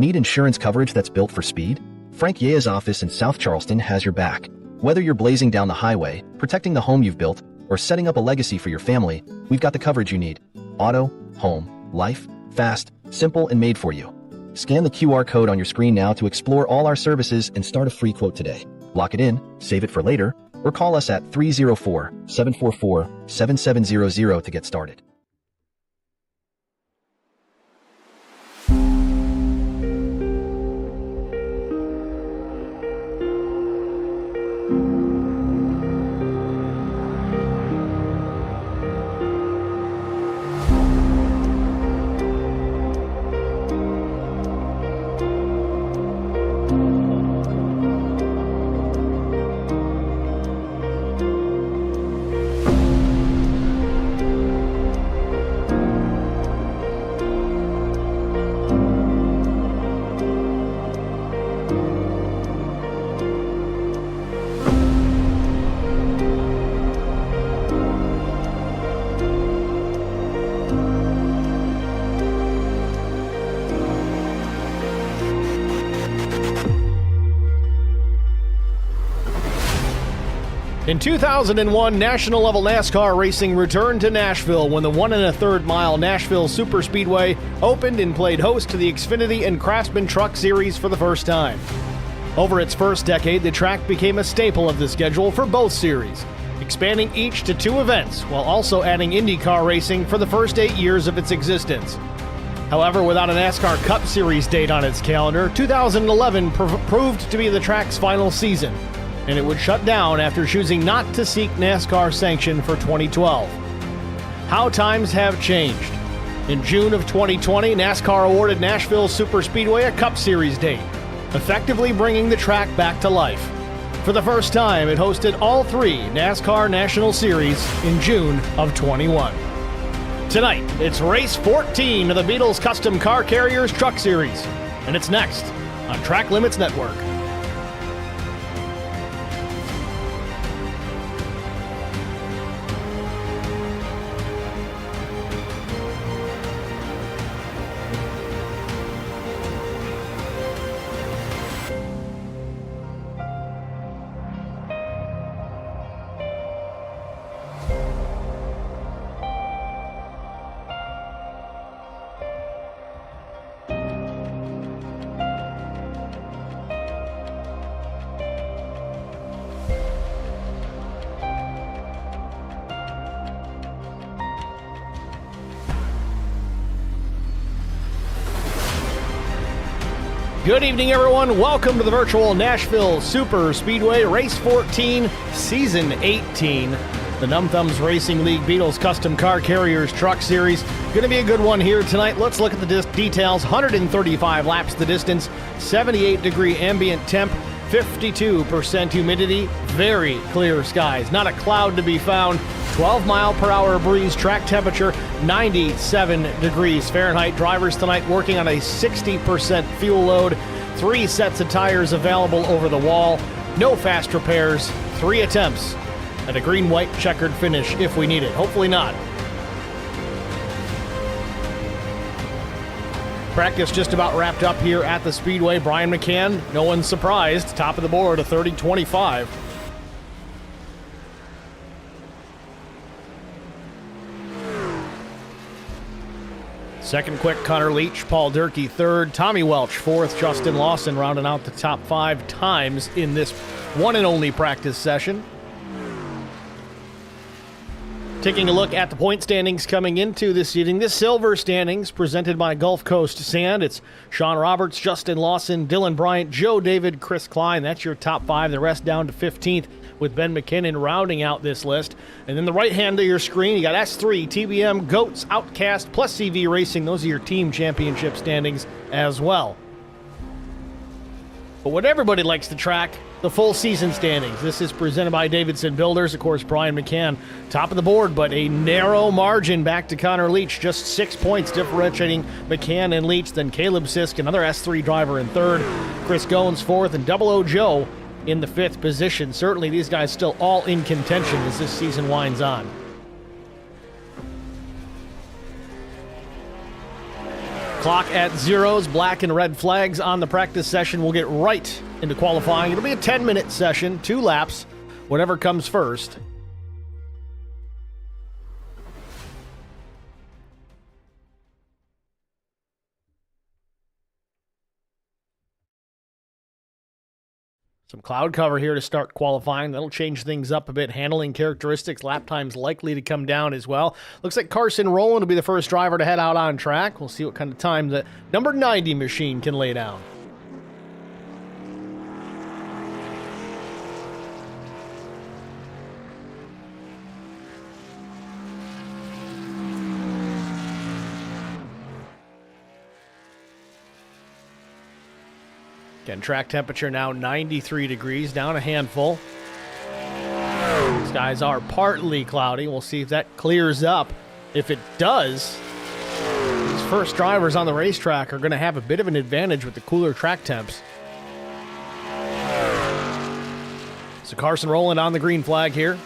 Need insurance coverage that's built for speed? Frank Yea's office in South Charleston has your back. Whether you're blazing down the highway, protecting the home you've built, or setting up a legacy for your family, we've got the coverage you need. Auto, home, life, fast, simple, and made for you. Scan the QR code on your screen now to explore all our services and start a free quote today. Lock it in, save it for later, or call us at 304-744-7700 to get started. In 2001, national-level NASCAR racing returned to Nashville when the 1 1/3 mile Nashville Superspeedway opened and played host to the Xfinity and Craftsman Truck Series for the first time. Over its first decade, the track became a staple of the schedule for both series, expanding each to 2 events while also adding IndyCar racing for the first 8 years of its existence. However, without a NASCAR Cup Series date on its calendar, 2011 proved to be the track's final season, and it would shut down after choosing not to seek NASCAR sanction for 2012. How times have changed. In June of 2020, NASCAR awarded Nashville Superspeedway a Cup Series date, effectively bringing the track back to life. For the first time, it hosted all 3 NASCAR National Series in June of 21. Tonight, it's race 14 of the Beadles Custom Car Carriers Truck Series, and it's next on Track Limits Network. Good evening, everyone. Welcome to the virtual Nashville Super Speedway Race 14, Season 18. The Numb Thumbs Racing League Beadles Custom Car Carriers Truck Series. Going to be a good one here tonight. Let's look at the details. 135 laps the distance, 78-degree ambient temp, 52% humidity, very clear skies. Not a cloud to be found. 12-mile-per-hour breeze, track temperature 97 degrees Fahrenheit. Drivers tonight working on a 60% fuel load. 3 sets of tires available over the wall. No fast repairs. 3 attempts at a green-white checkered finish if we need it. Hopefully not. Practice just about wrapped up here at the Speedway. Brian McCann, no one's surprised, top of the board, a 30-25. Second quick, Connor Leach, Paul Durkee third, Tommy Welch fourth, Justin Lawson rounding out the top 5 times in this one and only practice session. Taking a look at the point standings coming into this evening. This silver standings presented by Gulf Coast Sand. It's Sean Roberts, Justin Lawson, Dylan Bryant, Joe David, Chris Klein. That's your top 5. The rest down to 15th with Ben McKinnon rounding out this list. And then the right hand of your screen, you got S3, TBM, Goats, Outcast, plus CV Racing. Those are your team championship standings as well. But what everybody likes to track, the full season standings. This is presented by Davidson Builders. Of course, Brian McCann, top of the board, but a narrow margin back to Connor Leach. Just 6 points differentiating McCann and Leach. Then Caleb Sisk, another S3 driver in third. Chris Goins fourth, and Double O Joe in the 5th position. Certainly these guys still all in contention as this season winds on. Clock at zeros, black and red flags on the practice session. We'll get right into qualifying. It'll be a 10-minute session, 2 laps, whatever comes first. Some cloud cover here to start qualifying. That'll change things up a bit. Handling characteristics, lap times likely to come down as well. Looks like Carson Rowland will be the first driver to head out on track. We'll see what kind of time the number 90 machine can lay down. Again, track temperature now 93 degrees, down a handful. Skies are partly cloudy. We'll see if that clears up. If it does, these first drivers on the racetrack are going to have a bit of an advantage with the cooler track temps. So Carson Rowland on the green flag here.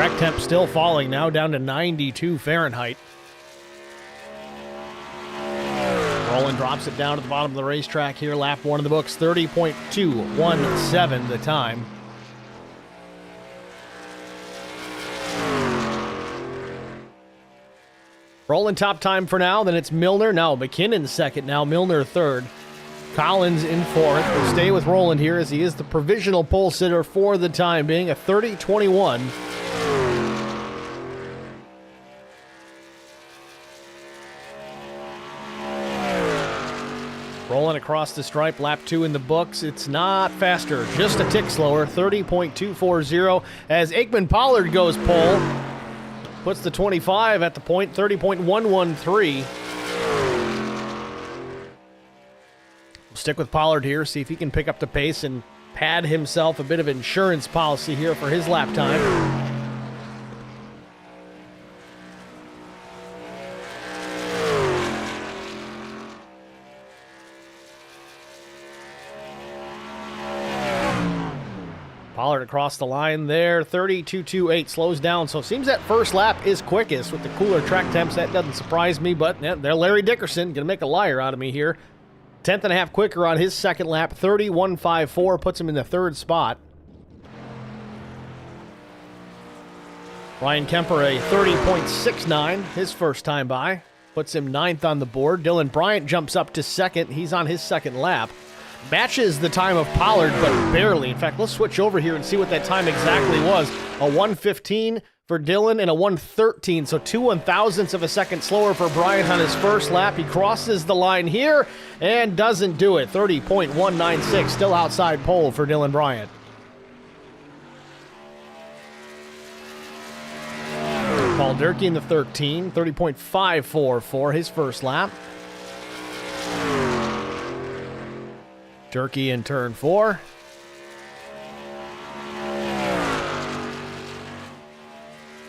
Track temp still falling now, down to 92 Fahrenheit. Rowland drops it down to the bottom of the racetrack here. Lap 1 in the books, 30.217 the time. Rowland top time for now, then it's Milner. Now McKinnon second, now Milner third. Collins in fourth. We'll stay with Rowland here as he is the provisional pole sitter for the time being, a 30.21. Rolling across the stripe, lap 2 in the books. It's not faster, just a tick slower, 30.240 as Aikman Pollard goes pole. Puts the 25 at the point, 30.113. We'll stick with Pollard here, see if he can pick up the pace and pad himself a bit of insurance policy here for his lap time. Pollard across the line there, 32.28, slows down. So it seems that first lap is quickest with the cooler track temps. That doesn't surprise me, but they're Larry Dickerson, going to make a liar out of me here. 10th and a half quicker on his second lap, 31.54, puts him in the third spot. Ryan Kemper, a 30.69, his first time by, puts him ninth on the board. Dylan Bryant jumps up to second. He's on his second lap. Matches the time of Pollard, but barely. In fact, let's switch over here and see what that time exactly was. A 1:15 for Dylan and a 1:13, so 2/1000ths of a second slower for Bryant on his first lap. He crosses the line here and doesn't do it. 30.196, still outside pole for Dylan Bryant. Paul Durkee in the 13, 30.54 for his first lap. Durkee in turn 4.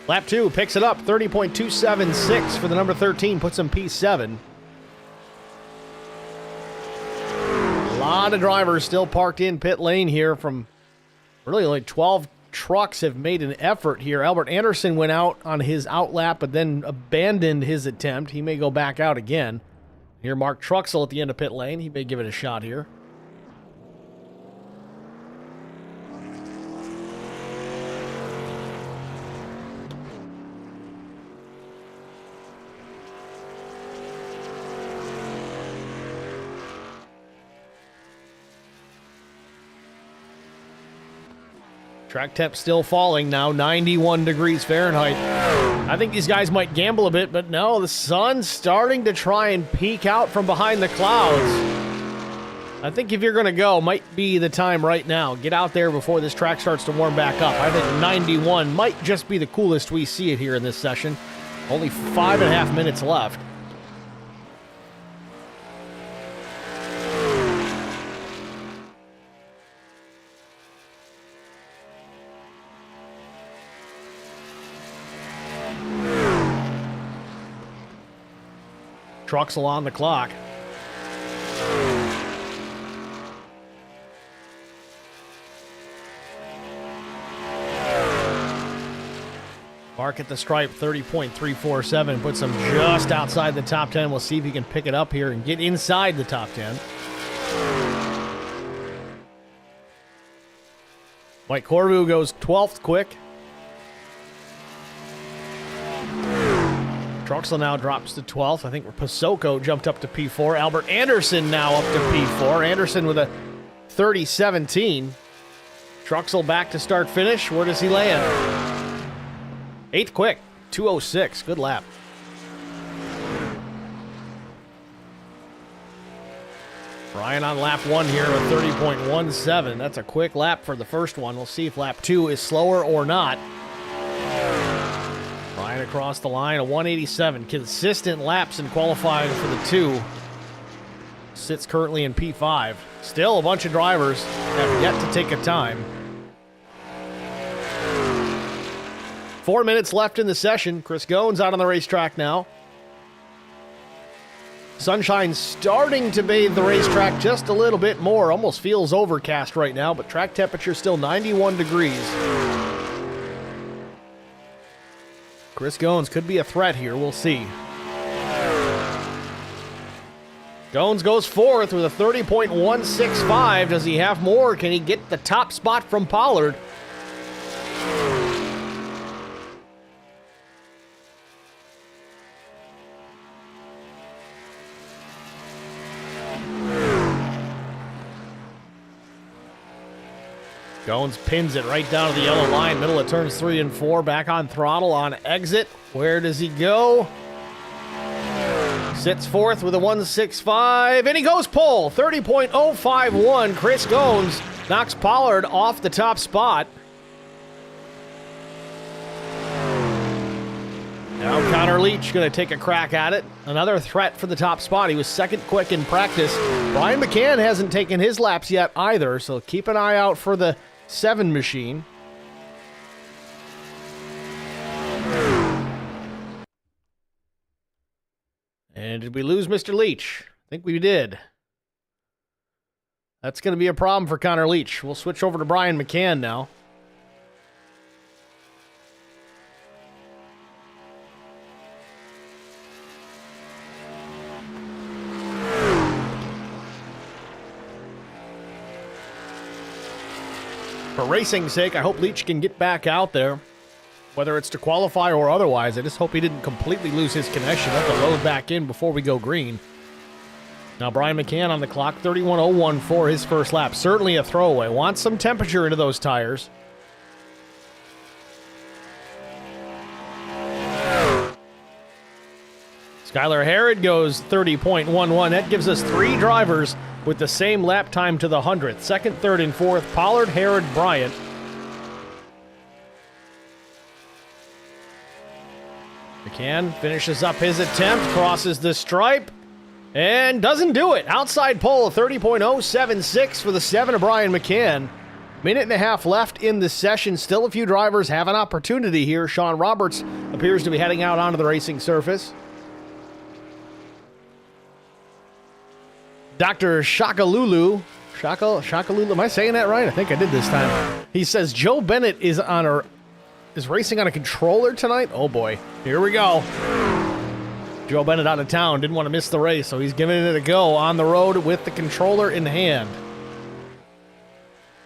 Lap 2 picks it up, 30.276 for the number 13, puts him P7. A lot of drivers still parked in pit lane here from really only 12 trucks have made an effort here. Albert Anderson went out on his out lap, but then abandoned his attempt. He may go back out again. Here, Mark Truxell at the end of pit lane. He may give it a shot here. Track temp still falling now, 91 degrees Fahrenheit. I think these guys might gamble a bit, but no, the sun's starting to try and peek out from behind the clouds. I think if you're going to go, might be the time right now. Get out there before this track starts to warm back up. I think 91 might just be the coolest we see it here in this session. Only 5.5 minutes left. Truxell on the clock. Mark at the stripe, 30.347, puts him just outside the top 10. We'll see if he can pick it up here and get inside the top 10. Mike Corvu goes 12th quick. Truxell now drops to 12th. I think Pasoko jumped up to P4. Albert Anderson now up to P4. Anderson with a 30.17. Truxell back to start finish. Where does he land? 8th quick, 2:06. Good lap. Ryan on lap 1 here with 30.17. That's a quick lap for the first one. We'll see if lap 2 is slower or not. Ryan across the line, a 187. Consistent laps in qualifying for the 2. Sits currently in P5. Still a bunch of drivers have yet to take a time. 4 minutes left in the session. Chris Goins out on the racetrack now. Sunshine starting to bathe the racetrack just a little bit more. Almost feels overcast right now, but track temperature still 91 degrees. Chris Goins could be a threat here. We'll see. Goins goes fourth with a 30.165. Does he have more? Can he get the top spot from Pollard? Goins pins it right down to the yellow line, middle of turns 3 and 4, back on throttle on exit. Where does he go? Sits fourth with a 1.65, and he goes pole, 30.051. Chris Goins knocks Pollard off the top spot. Now Connor Leach going to take a crack at it. Another threat for the top spot. He was second quick in practice. Brian McCann hasn't taken his laps yet either, so keep an eye out for the 7 machine. And did we lose Mr. Leach? I think we did. That's going to be a problem for Connor Leach. We'll switch over to Brian McCann now. For racing's sake, I hope Leach can get back out there, whether it's to qualify or otherwise. I just hope he didn't completely lose his connection. Let the load back in before we go green. Now Brian McCann on the clock, 31.01 for his first lap. Certainly a throwaway. Wants some temperature into those tires. Skylar Harrod goes 30.11. That gives us 3 drivers with the same lap time to the 100th. Second, third, and fourth, Pollard, Harrod, Bryant. McCann finishes up his attempt, crosses the stripe, and doesn't do it. Outside pole, 30.076 for the 7 of Brian McCann. Minute and a half left in the session. Still a few drivers have an opportunity here. Sean Roberts appears to be heading out onto the racing surface. Dr. Shakalulu, am I saying that right? I think I did this time. He says Joe Bennett is racing on a controller tonight. Oh boy, here we go. Joe Bennett out of town, didn't want to miss the race, so he's giving it a go on the road with the controller in hand.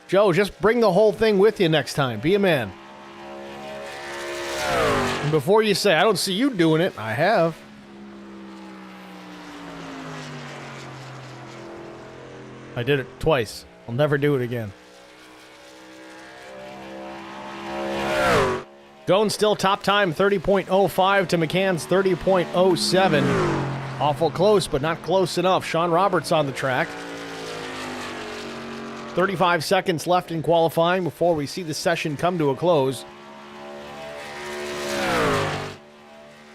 Joe, just bring the whole thing with you next time. Be a man. And before you say, I don't see you doing it, I have. I did it twice. I'll never do it again. Going still top time, 30.05 to McCann's 30.07. Awful close, but not close enough. Sean Roberts on the track. 35 seconds left in qualifying before we see the session come to a close.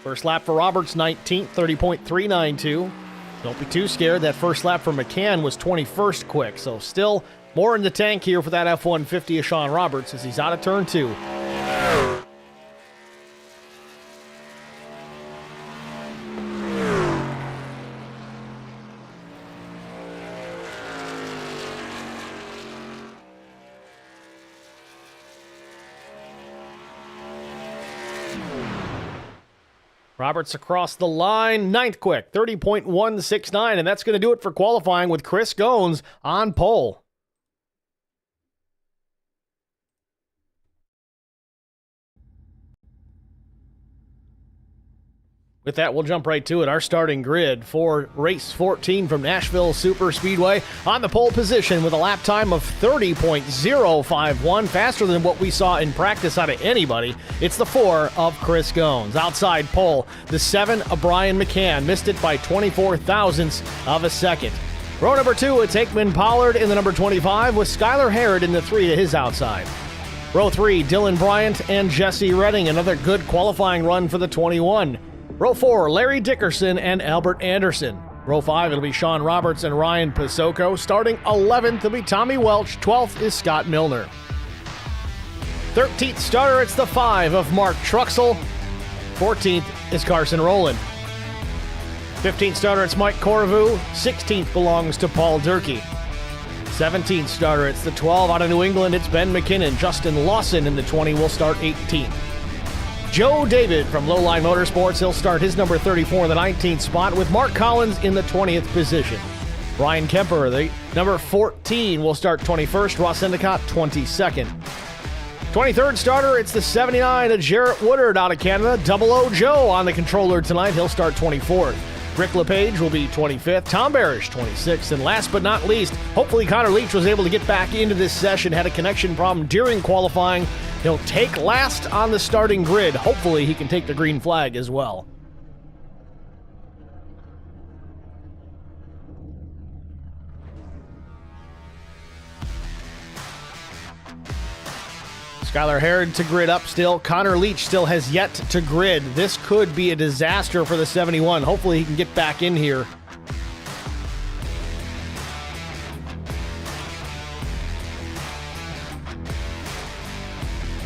First lap for Roberts, 19th, 30.392. Don't be too scared. That first lap for McCann was 21st quick, so still more in the tank here for that F-150 of Sean Roberts as he's out of turn 2. Roberts across the line, 9th quick, 30.169, and that's going to do it for qualifying with Chris Goins on pole. With that, we'll jump right to it. Our starting grid for race 14 from Nashville Super Speedway on the pole position with a lap time of 30.051, faster than what we saw in practice out of anybody. It's the 4 of Chris Goins. Outside pole, the 7 of Brian McCann. Missed it by 24 thousandths of a second. Row number 2, it's Aikman Pollard in the number 25 with Skylar Harrod in the 3 to his outside. Row 3, Dylan Bryant and Jesse Redding. Another good qualifying run for the 21. Row 4, Larry Dickerson and Albert Anderson. Row 5, it'll be Sean Roberts and Ryan Pasoko. Starting 11th, it'll be Tommy Welch. 12th is Scott Milner. 13th starter, it's the 5 of Mark Truxell. 14th is Carson Rowland. 15th starter, it's Mike Corvu. 16th belongs to Paul Durkee. 17th starter, it's the 12 out of New England, it's Ben McKinnon. Justin Lawson in the 20 will start 18th. Joe David from Lowline Motorsports, he'll start his number 34 in the 19th spot with Mark Collins in the 20th position. Brian Kemper, the number 14, will start 21st. Ross Endicott, 22nd. 23rd starter, it's the 79 of Jarrett Woodard out of Canada. Double O Joe on the controller tonight. He'll start 24th. Rick LePage will be 25th. Tom Barish, 26th. And last but not least, hopefully Connor Leach was able to get back into this session. Had a connection problem during qualifying. He'll take last on the starting grid. Hopefully he can take the green flag as well. Skylar Herod to grid up still. Connor Leach still has yet to grid. This could be a disaster for the 71. Hopefully he can get back in here.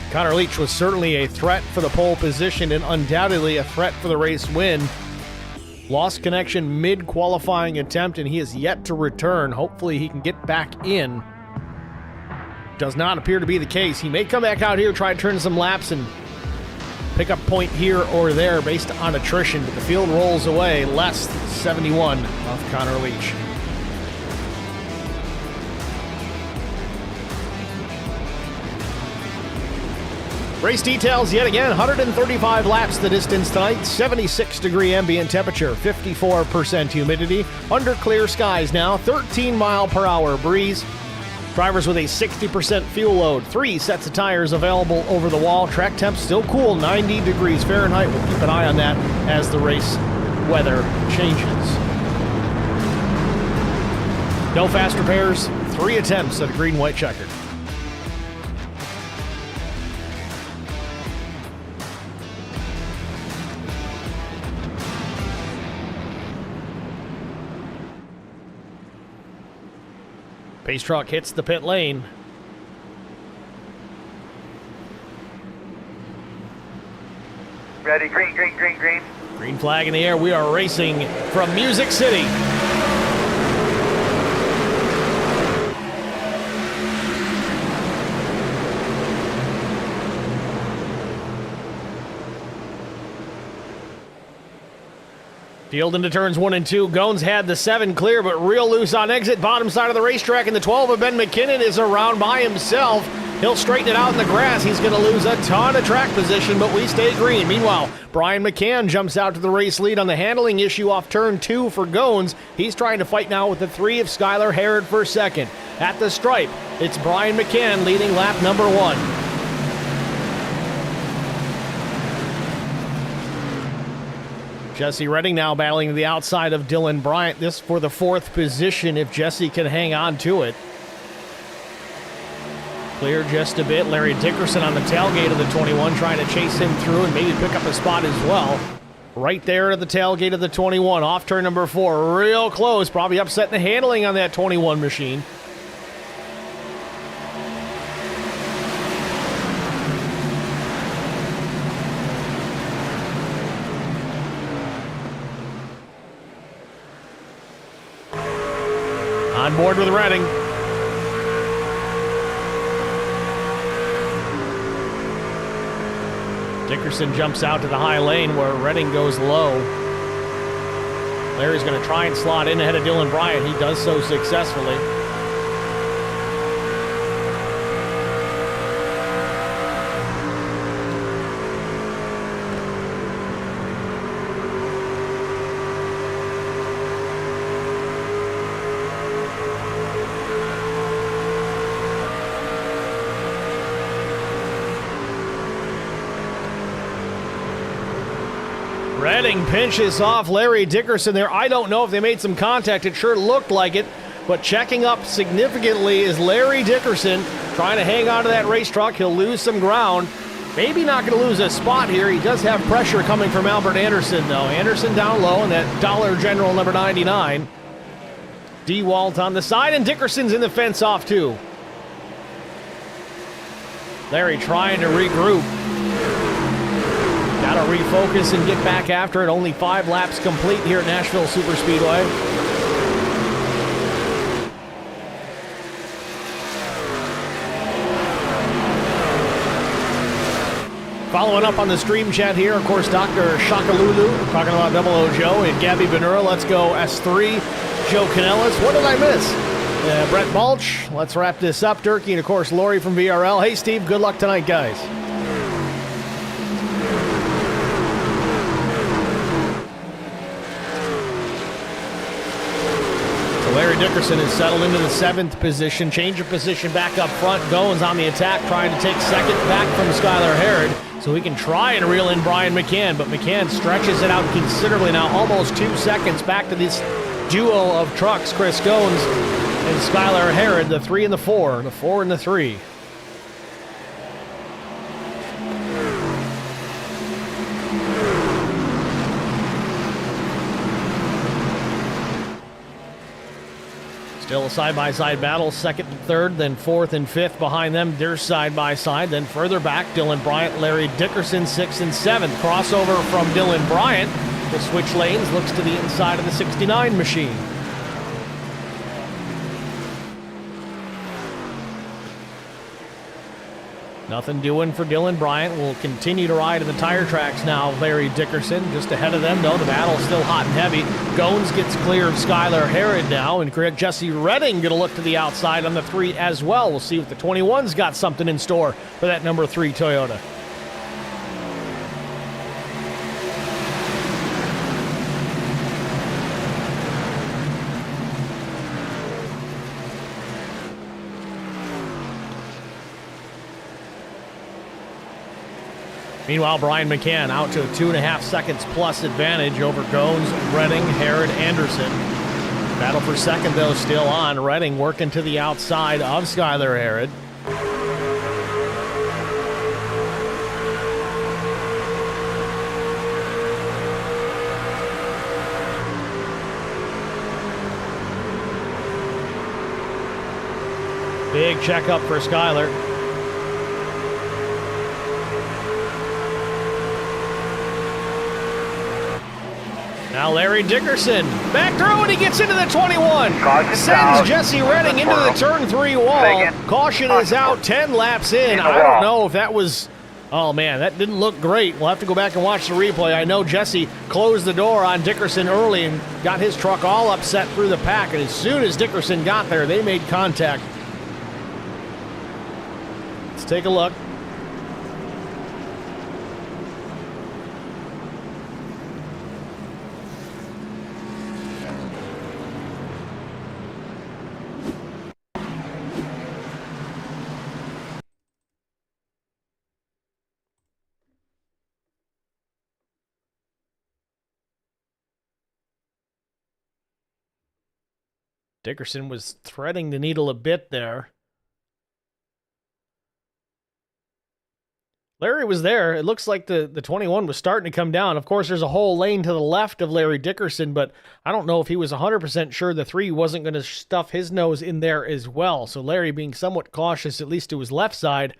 Connor Leach was certainly a threat for the pole position and undoubtedly a threat for the race win. Lost connection mid-qualifying attempt, and he is yet to return. Hopefully he can get back in. Does not appear to be the case. He may come back out here, try to turn some laps and pick up point here or there based on attrition, but the field rolls away less than 71 of Connor Leach. Race details yet again, 135 laps the distance tonight, 76-degree ambient temperature, 54% humidity, under clear skies now, 13-mile-per-hour breeze. Drivers with a 60% fuel load, 3 sets of tires available over the wall. Track temp still cool, 90 degrees Fahrenheit. We'll keep an eye on that as the race weather changes. No fast repairs, 3 attempts at a green-white checkered. Pace truck hits the pit lane. Ready, green, green, green, green. Green flag in the air. We are racing from Music City. Field into turns 1 and 2. Gones had the 7 clear, but real loose on exit. Bottom side of the racetrack, and the 12 of Ben McKinnon is around by himself. He'll straighten it out in the grass. He's going to lose a ton of track position, but we stay green. Meanwhile, Brian McCann jumps out to the race lead on the handling issue off turn 2 for Gones. He's trying to fight now with the 3 of Skylar Herod for second. At the stripe, it's Brian McCann leading lap number 1. Jesse Redding now battling to the outside of Dylan Bryant. This for the 4th position if Jesse can hang on to it. Clear just a bit. Larry Dickerson on the tailgate of the 21 trying to chase him through and maybe pick up a spot as well. Right there at the tailgate of the 21. Off turn number 4. Real close. Probably upsetting the handling on that 21 machine. On board with Redding. Dickerson jumps out to the high lane where Redding goes low. Larry's going to try and slot in ahead of Dylan Bryant. He does so successfully. Redding pinches off Larry Dickerson there. I don't know if they made some contact. It sure looked like it. But checking up significantly is Larry Dickerson trying to hang on to that race truck. He'll lose some ground. Maybe not going to lose a spot here. He does have pressure coming from Albert Anderson, though. Anderson down low in that Dollar General number 99. DeWalt on the side, and Dickerson's in the fence off, too. Larry trying to regroup. Got to refocus and get back after it. Only 5 laps complete here at Nashville Superspeedway. Following up on the stream chat here, of course, Dr. Shakalulu talking about Double O Joe and Gabby Benura. Let's go S3. Joe Canellis. What did I miss? Brett Balch. Let's wrap this up. Durkee and, of course, Lori from VRL. Hey, Steve. Good luck tonight, guys. Larry Dickerson is settled into the 7th position. Change of position back up front. Goins on the attack, trying to take second back from Skylar Herod. So he can try and reel in Brian McCann, but McCann stretches it out considerably now. Almost 2 seconds back to this duo of trucks. Chris Goins and Skylar Herod, the 3 and the 4. The 4 and the 3. Still a side-by-side battle, 2nd and 3rd, then 4th and 5th behind them. They're side-by-side. Then further back, Dylan Bryant, Larry Dickerson, 6th and 7th. Crossover from Dylan Bryant. The switch lanes, looks to the inside of the 69 machine. Nothing doing for Dylan Bryant. Will continue to ride in the tire tracks now. Larry Dickerson just ahead of them, though. The battle's still hot and heavy. Goins gets clear of Skylar Herod now, and Jesse Redding going to look to the outside on the 3 as well. We'll see if the 21's got something in store for that number 3 Toyota. Meanwhile, Brian McCann out to a 2.5 seconds plus advantage over Goins, Redding, Herod, Anderson. Battle for second, though, still on. Redding working to the outside of Skylar Herod. Big checkup for Skylar. Now Larry Dickerson, back throw, and he gets into the 21. Sends Jesse Redding into the turn 3 wall. Caution is out, 10 laps in. I don't know if that was, oh man, that didn't look great. We'll have to go back and watch the replay. I know Jesse closed the door on Dickerson early and got his truck all upset through the pack, and as soon as Dickerson got there, they made contact. Let's take a look. Dickerson was threading the needle a bit there. Larry was there. It looks like the 21 was starting to come down. Of course, there's a whole lane to the left of Larry Dickerson, but I don't know if he was 100% sure the 3 wasn't going to stuff his nose in there as well. So Larry being somewhat cautious, at least to his left side.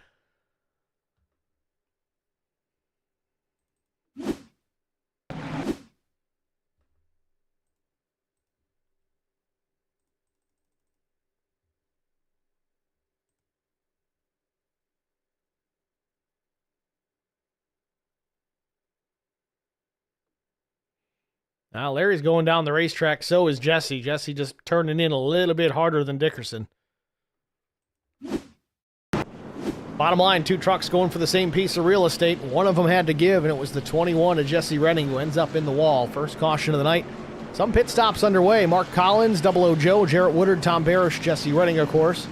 Now Larry's going down the racetrack, so is Jesse. Jesse just turning in a little bit harder than Dickerson. Bottom line, 2 trucks going for the same piece of real estate. One of them had to give, and it was the 21 of Jesse Redding who ends up in the wall. First caution of the night. Some pit stops underway. Mark Collins, Double O Joe, Jarrett Woodard, Tom Barish, Jesse Redding, of course.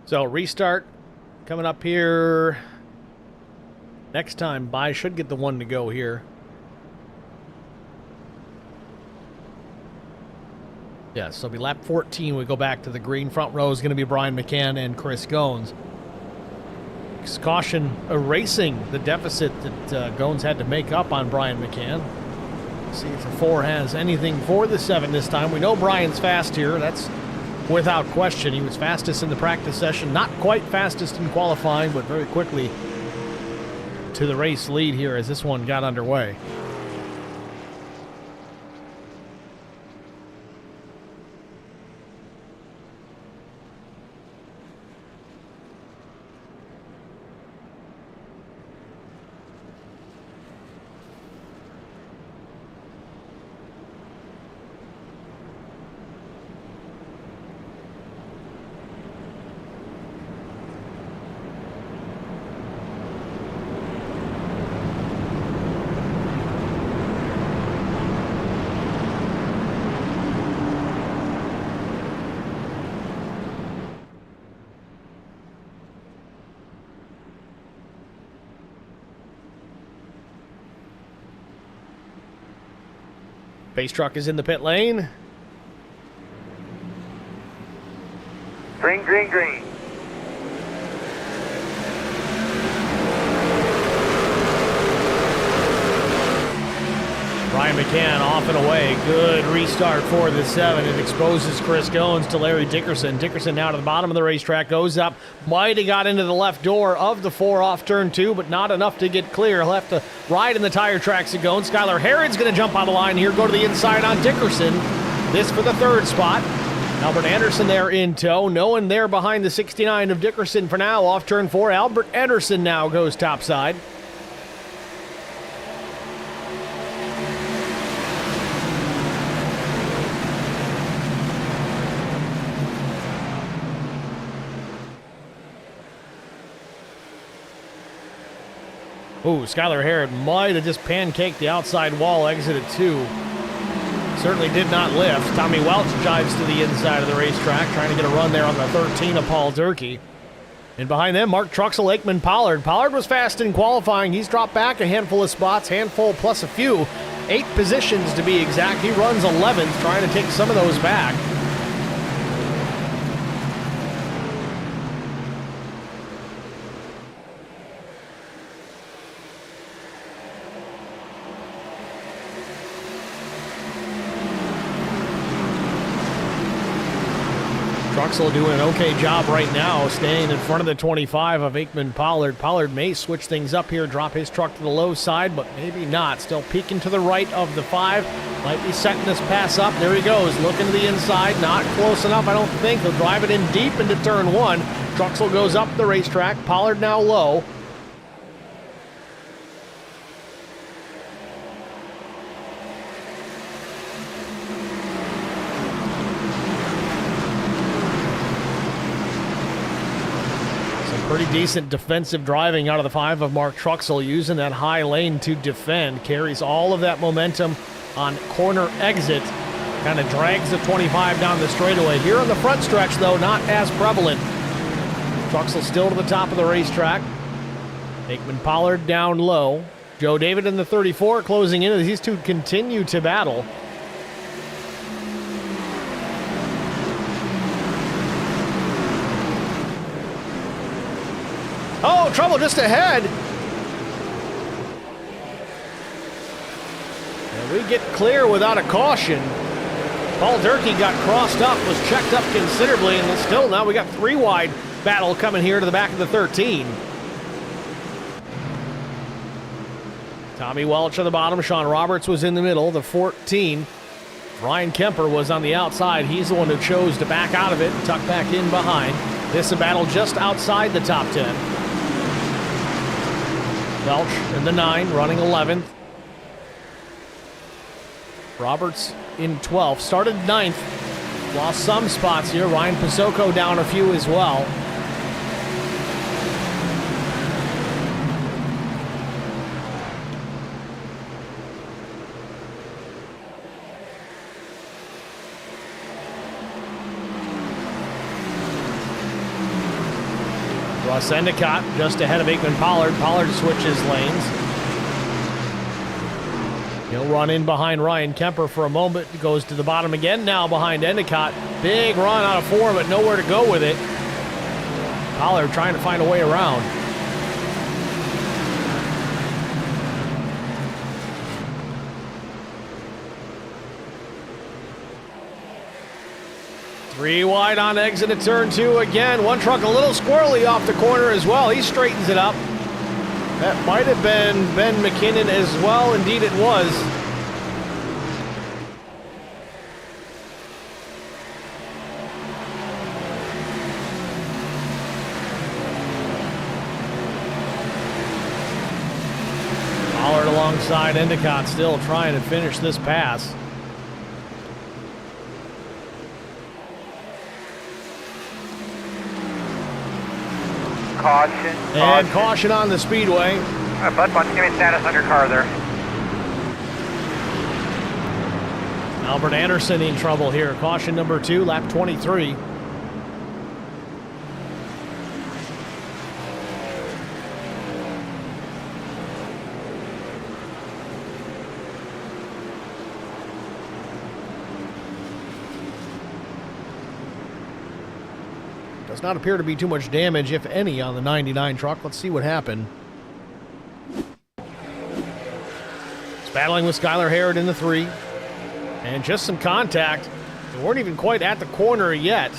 So restart coming up here next time. By should get the 1 to go here. Yeah, so it'll be lap 14. We go back to the green. Front row is going to be Brian McCann and Chris Goins. Caution erasing the deficit that Gones had to make up on Brian McCann. See if the 4 has anything for the 7 this time. We know Brian's fast here. That's without question. He was fastest in the practice session. Not quite fastest in qualifying, but very quickly to the race lead here as this one got underway. Base truck is in the pit lane. Green, green, green. Brian McCann off and away. Good restart for the 7. It exposes Chris Gones to Larry Dickerson. Dickerson now to the bottom of the racetrack. Goes up. Might have got into the left door of the 4 off turn 2, but not enough to get clear. He'll have to ride in the tire tracks of Gones. Skylar Herrod's going to jump out of line here. Go to the inside on Dickerson. This for the 3rd spot. Albert Anderson there in tow. No one there behind the 69 of Dickerson for now. Off turn 4. Albert Anderson now goes topside. Ooh, Skylar Herrod might have just pancaked the outside wall, exit at 2. Certainly did not lift. Tommy Welch jives to the inside of the racetrack, trying to get a run there on the 13 of Paul Durkee. And behind them, Mark Truxell, Aikman Pollard. Pollard was fast in qualifying. He's dropped back a handful of spots, handful plus a few. 8 positions to be exact. He runs 11th, trying to take some of those back. Truxell doing an okay job right now, staying in front of the 25 of Aikman Pollard. Pollard may switch things up here, drop his truck to the low side, but maybe not. Still peeking to the right of the 5. Might be setting this pass up. There he goes, looking to the inside. Not close enough, I don't think. He'll drive it in deep into turn 1. Truxell goes up the racetrack. Pollard now low. Pretty decent defensive driving out of the 5 of Mark Truxell, using that high lane to defend. Carries all of that momentum on corner exit. Kind of drags the 25 down the straightaway. Here on the front stretch, though, not as prevalent. Truxell still to the top of the racetrack. Aikman Pollard down low. Joe David in the 34 closing in as these two continue to battle. Oh, trouble just ahead. And we get clear without a caution. Paul Durkee got crossed up, was checked up considerably, and still now we got 3 wide battle coming here to the back of the 13. Tommy Welch on the bottom. Sean Roberts was in the middle. The 14. Ryan Kemper was on the outside. He's the one who chose to back out of it and tuck back in behind. This is a battle just outside the top 10. Welch in the 9, running 11th. Roberts in 12th. Started 9th. Lost some spots here. Ryan Pasoko down a few as well. Russ Endicott just ahead of Aikman Pollard. Pollard switches lanes. He'll run in behind Ryan Kemper for a moment. Goes to the bottom again now behind Endicott. Big run out of 4, but nowhere to go with it. Pollard trying to find a way around. 3 wide on exit at turn 2 again. One truck a little squirrely off the corner as well. He straightens it up. That might have been Ben McKinnon as well. Indeed it was. Pollard alongside Endicott still trying to finish this pass. Caution. And caution on the Speedway. Bud wants to give me status on your car there. Albert Anderson in trouble here. Caution number 2, lap 23. Does not appear to be too much damage, if any, on the 99 truck. Let's see what happened. It's battling with Skylar Harrod in the 3. And just some contact. They weren't even quite at the corner yet.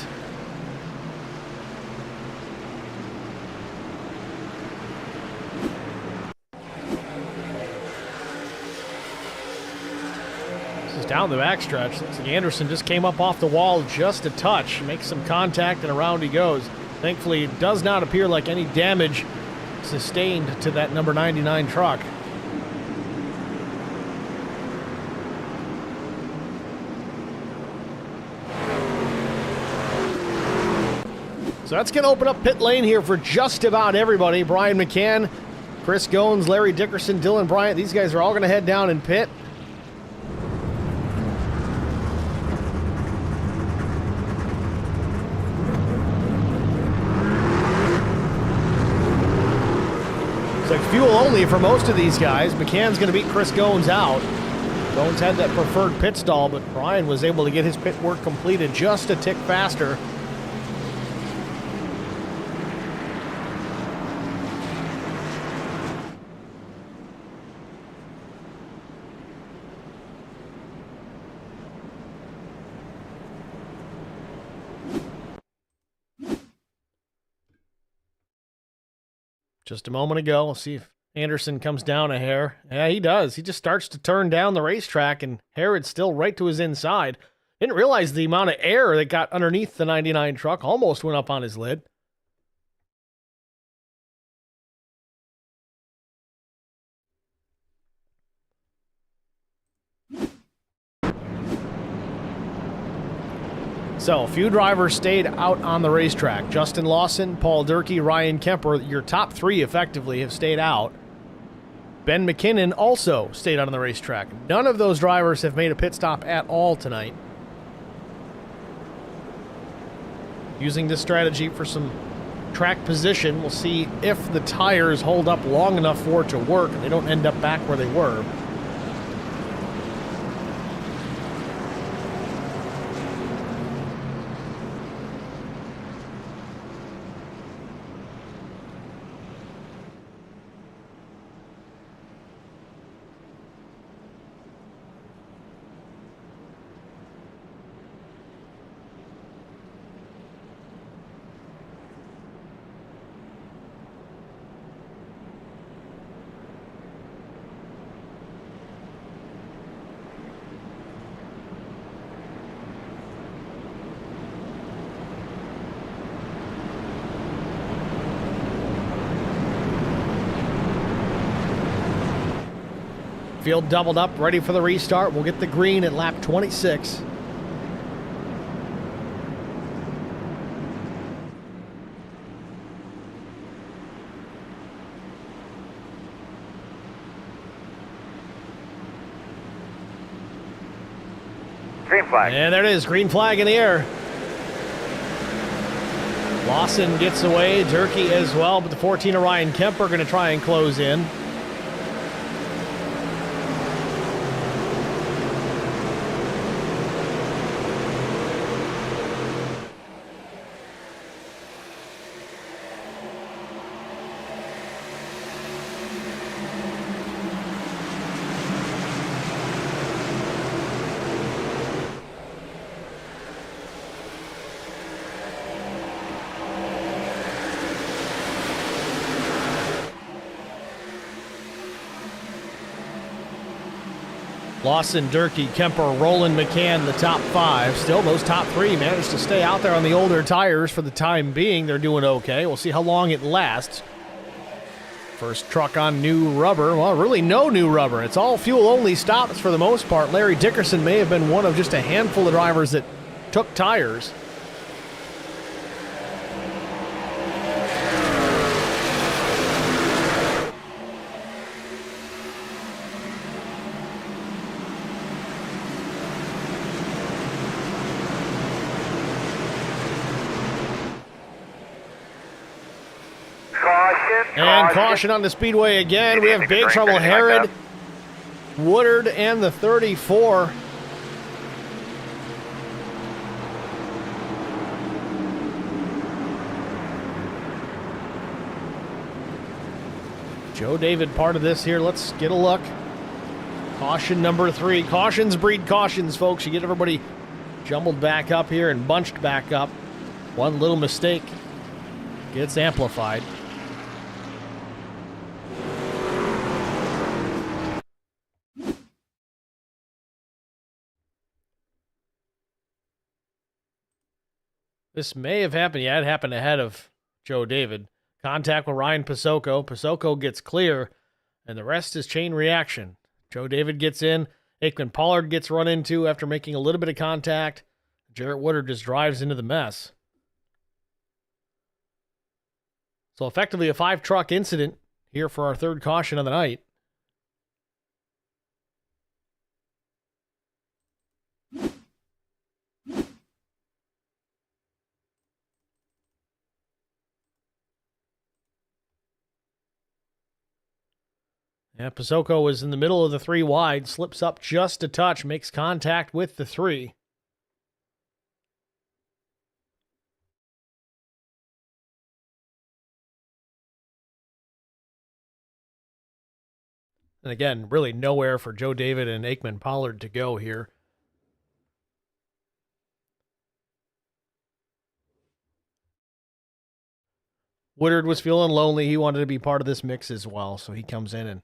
Down the backstretch. Looks like Anderson just came up off the wall just a touch. Makes some contact and around he goes. Thankfully, it does not appear like any damage sustained to that number 99 truck. So that's going to open up pit lane here for just about everybody. Brian McCann, Chris Goins, Larry Dickerson, Dylan Bryant. These guys are all going to head down and pit. It's like fuel only for most of these guys. McCann's going to beat Chris Goins out. Goins had that preferred pit stall, but Brian was able to get his pit work completed just a tick faster. Just a moment ago, we'll see if Anderson comes down a hair. Yeah, he does. He just starts to turn down the racetrack, and Harrod's still right to his inside. Didn't realize the amount of air that got underneath the 99 truck. Almost went up on his lid. So, a few drivers stayed out on the racetrack. Justin Lawson, Paul Durkee, Ryan Kemper, your top 3 effectively have stayed out. Ben McKinnon also stayed out on the racetrack. None of those drivers have made a pit stop at all tonight. Using this strategy for some track position, we'll see if the tires hold up long enough for it to work and they don't end up back where they were. Field doubled up, ready for the restart. We'll get the green at lap 26. Green flag. And there it is, green flag in the air. Lawson gets away, Durkee as well, but the 14 of Ryan Kemper are going to try and close in. Lawson, Durkee, Kemper, Roland, McCann, the top 5. Still, those top 3 managed to stay out there on the older tires for the time being. They're doing okay. We'll see how long it lasts. First truck on new rubber. Well, really no new rubber. It's all fuel-only stops for the most part. Larry Dickerson may have been one of just a handful of drivers that took tires. And caution on the Speedway again. We have big trouble. Herod, Woodard, and the 34. Joe David part of this here. Let's get a look. Caution number 3. Cautions breed cautions, folks. You get everybody jumbled back up here and bunched back up. One little mistake gets amplified. This may have happened. Yeah, it happened ahead of Joe David. Contact with Ryan Pasoko. Pasoko gets clear, and the rest is chain reaction. Joe David gets in. Aikman Pollard gets run into after making a little bit of contact. Jarrett Woodard just drives into the mess. So effectively a 5-truck incident here for our third caution of the night. Yeah, Pasoko was in the middle of the 3 wide, slips up just a touch, makes contact with the 3. And again, really nowhere for Joe David and Aikman Pollard to go here. Woodard was feeling lonely. He wanted to be part of this mix as well, so he comes in and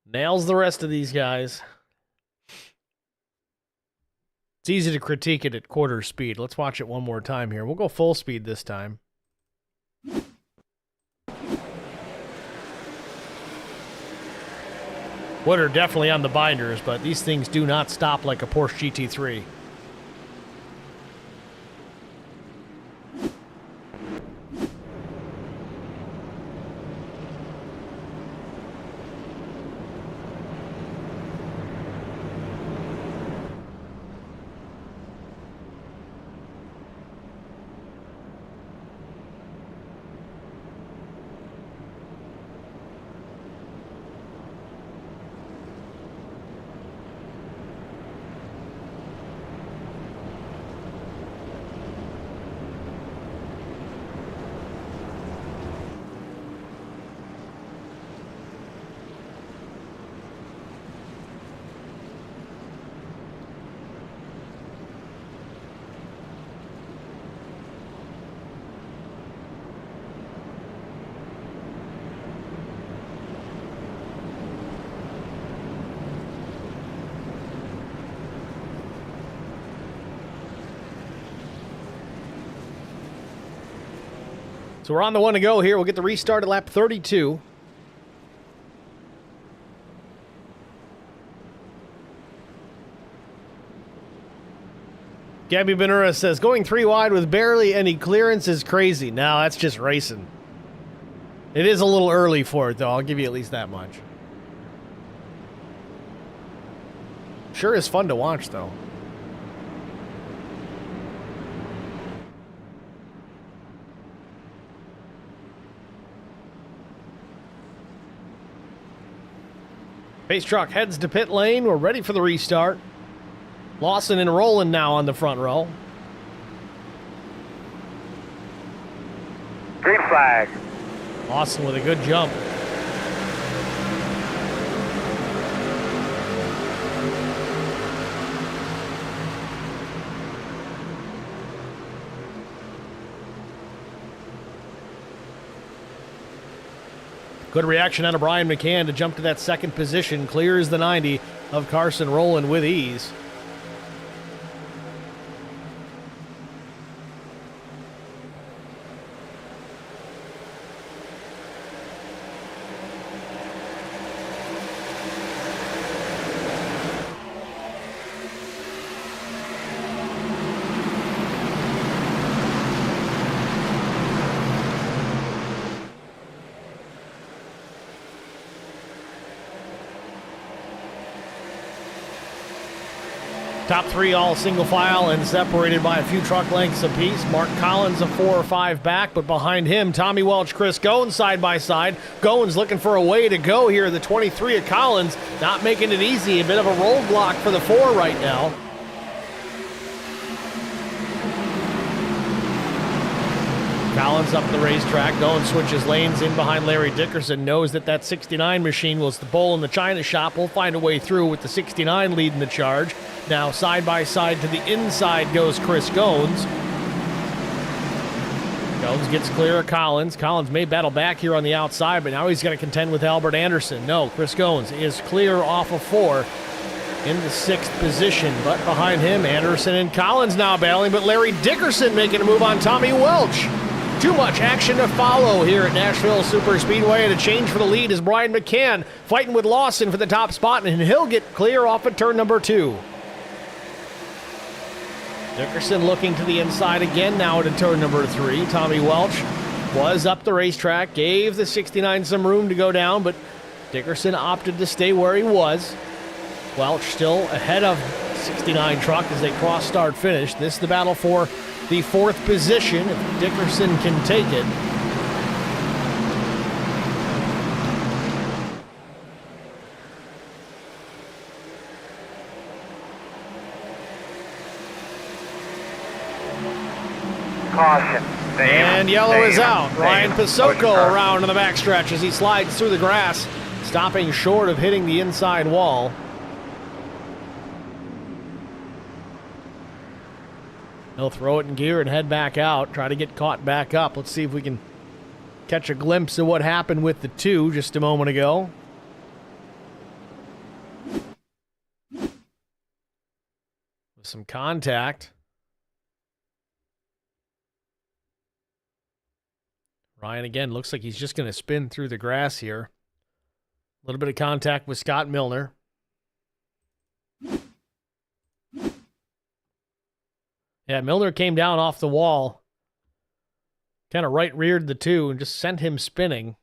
nails the rest of these guys. It's easy to critique it at quarter speed. Let's watch it one more time here. We'll go full speed this time. Woodard definitely on the binders, but these things do not stop like a Porsche GT3. So we're on the one to go here. We'll get the restart at lap 32. Gabby Benura says, going 3 wide with barely any clearance is crazy. No, that's just racing. It is a little early for it, though. I'll give you at least that much. Sure is fun to watch, though. Pace truck heads to pit lane. We're ready for the restart. Lawson and Roland now on the front row. Green flag. Lawson with a good jump. Good reaction out of Brian McCann to jump to that second position. Clears the 90 of Carson Rowland with ease. Top three all single file and separated by a few truck lengths apiece. Mark Collins a 4 or 5 back, but behind him, Tommy Welch, Chris Goins side by side. Goins looking for a way to go here. The 23 of Collins not making it easy. A bit of a roadblock for the 4 right now. Collins up the racetrack. Goins switches lanes in behind Larry Dickerson. Knows that 69 machine was the bull in the china shop. We'll find a way through with the 69 leading the charge. Now side by side to the inside goes Chris Goins. Goins gets clear of Collins. Collins may battle back here on the outside, but now he's going to contend with Albert Anderson. No, Chris Goins is clear off of 4 in the 6th position. But behind him, Anderson and Collins now battling, but Larry Dickerson making a move on Tommy Welch. Too much action to follow here at Nashville Super Speedway, and a change for the lead is Brian McCann fighting with Lawson for the top spot, and he'll get clear off of turn number 2. Dickerson looking to the inside again, now into turn number 3. Tommy Welch was up the racetrack, gave the 69 some room to go down, but Dickerson opted to stay where he was. Welch still ahead of 69 truck as they cross start finish. This is the battle for the 4th position, if Dickerson can take it. Caution. And yellow is out. Ryan Pasocco around in the backstretch as he slides through the grass, stopping short of hitting the inside wall. He'll throw it in gear and head back out, try to get caught back up. Let's see if we can catch a glimpse of what happened with the 2 just a moment ago. With some contact. Ryan again looks like he's just going to spin through the grass here. A little bit of contact with Scott Milner. Yeah, Milner came down off the wall, kind of right-reared the 2 and just sent him spinning.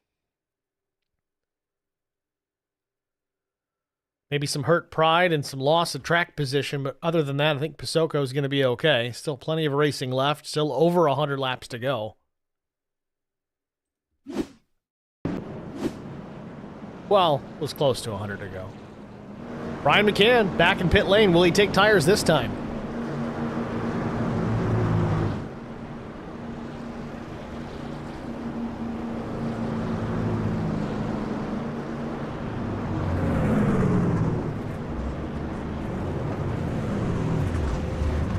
Maybe some hurt pride and some loss of track position, but other than that, I think Pasocco is going to be okay. Still plenty of racing left, still over 100 laps to go. Well, it was close to 100 to go. Brian McCann back in pit lane. Will he take tires this time?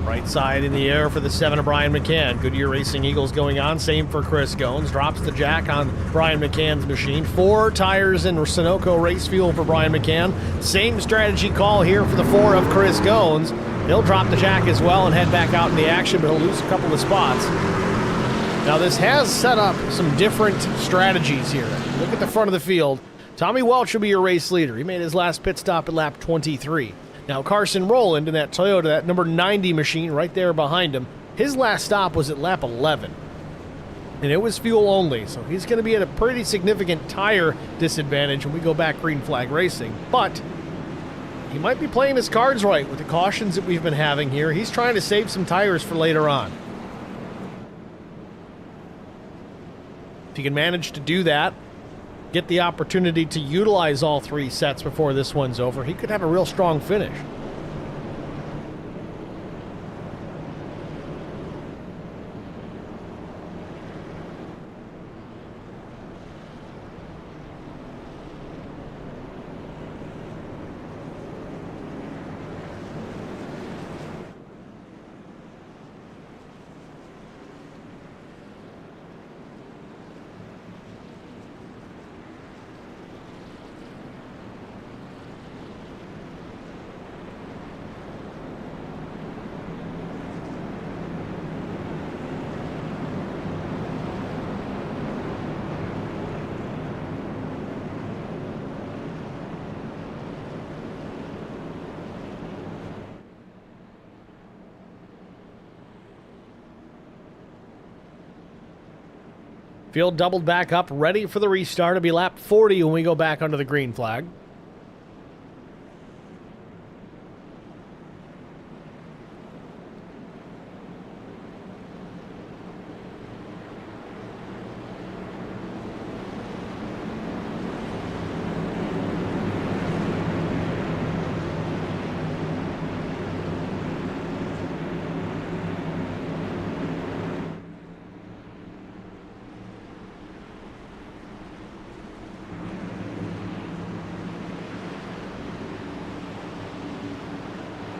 Right side in the air for the 7 of Brian McCann. Goodyear Racing Eagles going on. Same for Chris Goins. Drops the jack on Brian McCann's machine. 4 tires in Sunoco race fuel for Brian McCann. Same strategy call here for the 4 of Chris Goins. He'll drop the jack as well and head back out in the action, but he'll lose a couple of spots. Now this has set up some different strategies here. Look at the front of the field. Tommy Welch will be your race leader. He made his last pit stop at lap 23. Now Carson Rowland in that Toyota, that number 90 machine right there behind him, his last stop was at lap 11. And it was fuel only, so he's going to be at a pretty significant tire disadvantage when we go back green flag racing. But he might be playing his cards right with the cautions that we've been having here. He's trying to save some tires for later on. If he can manage to do that, get the opportunity to utilize all 3 sets before this one's over, he could have a real strong finish. Field doubled back up, ready for the restart. It'll be lap 40 when we go back under the green flag.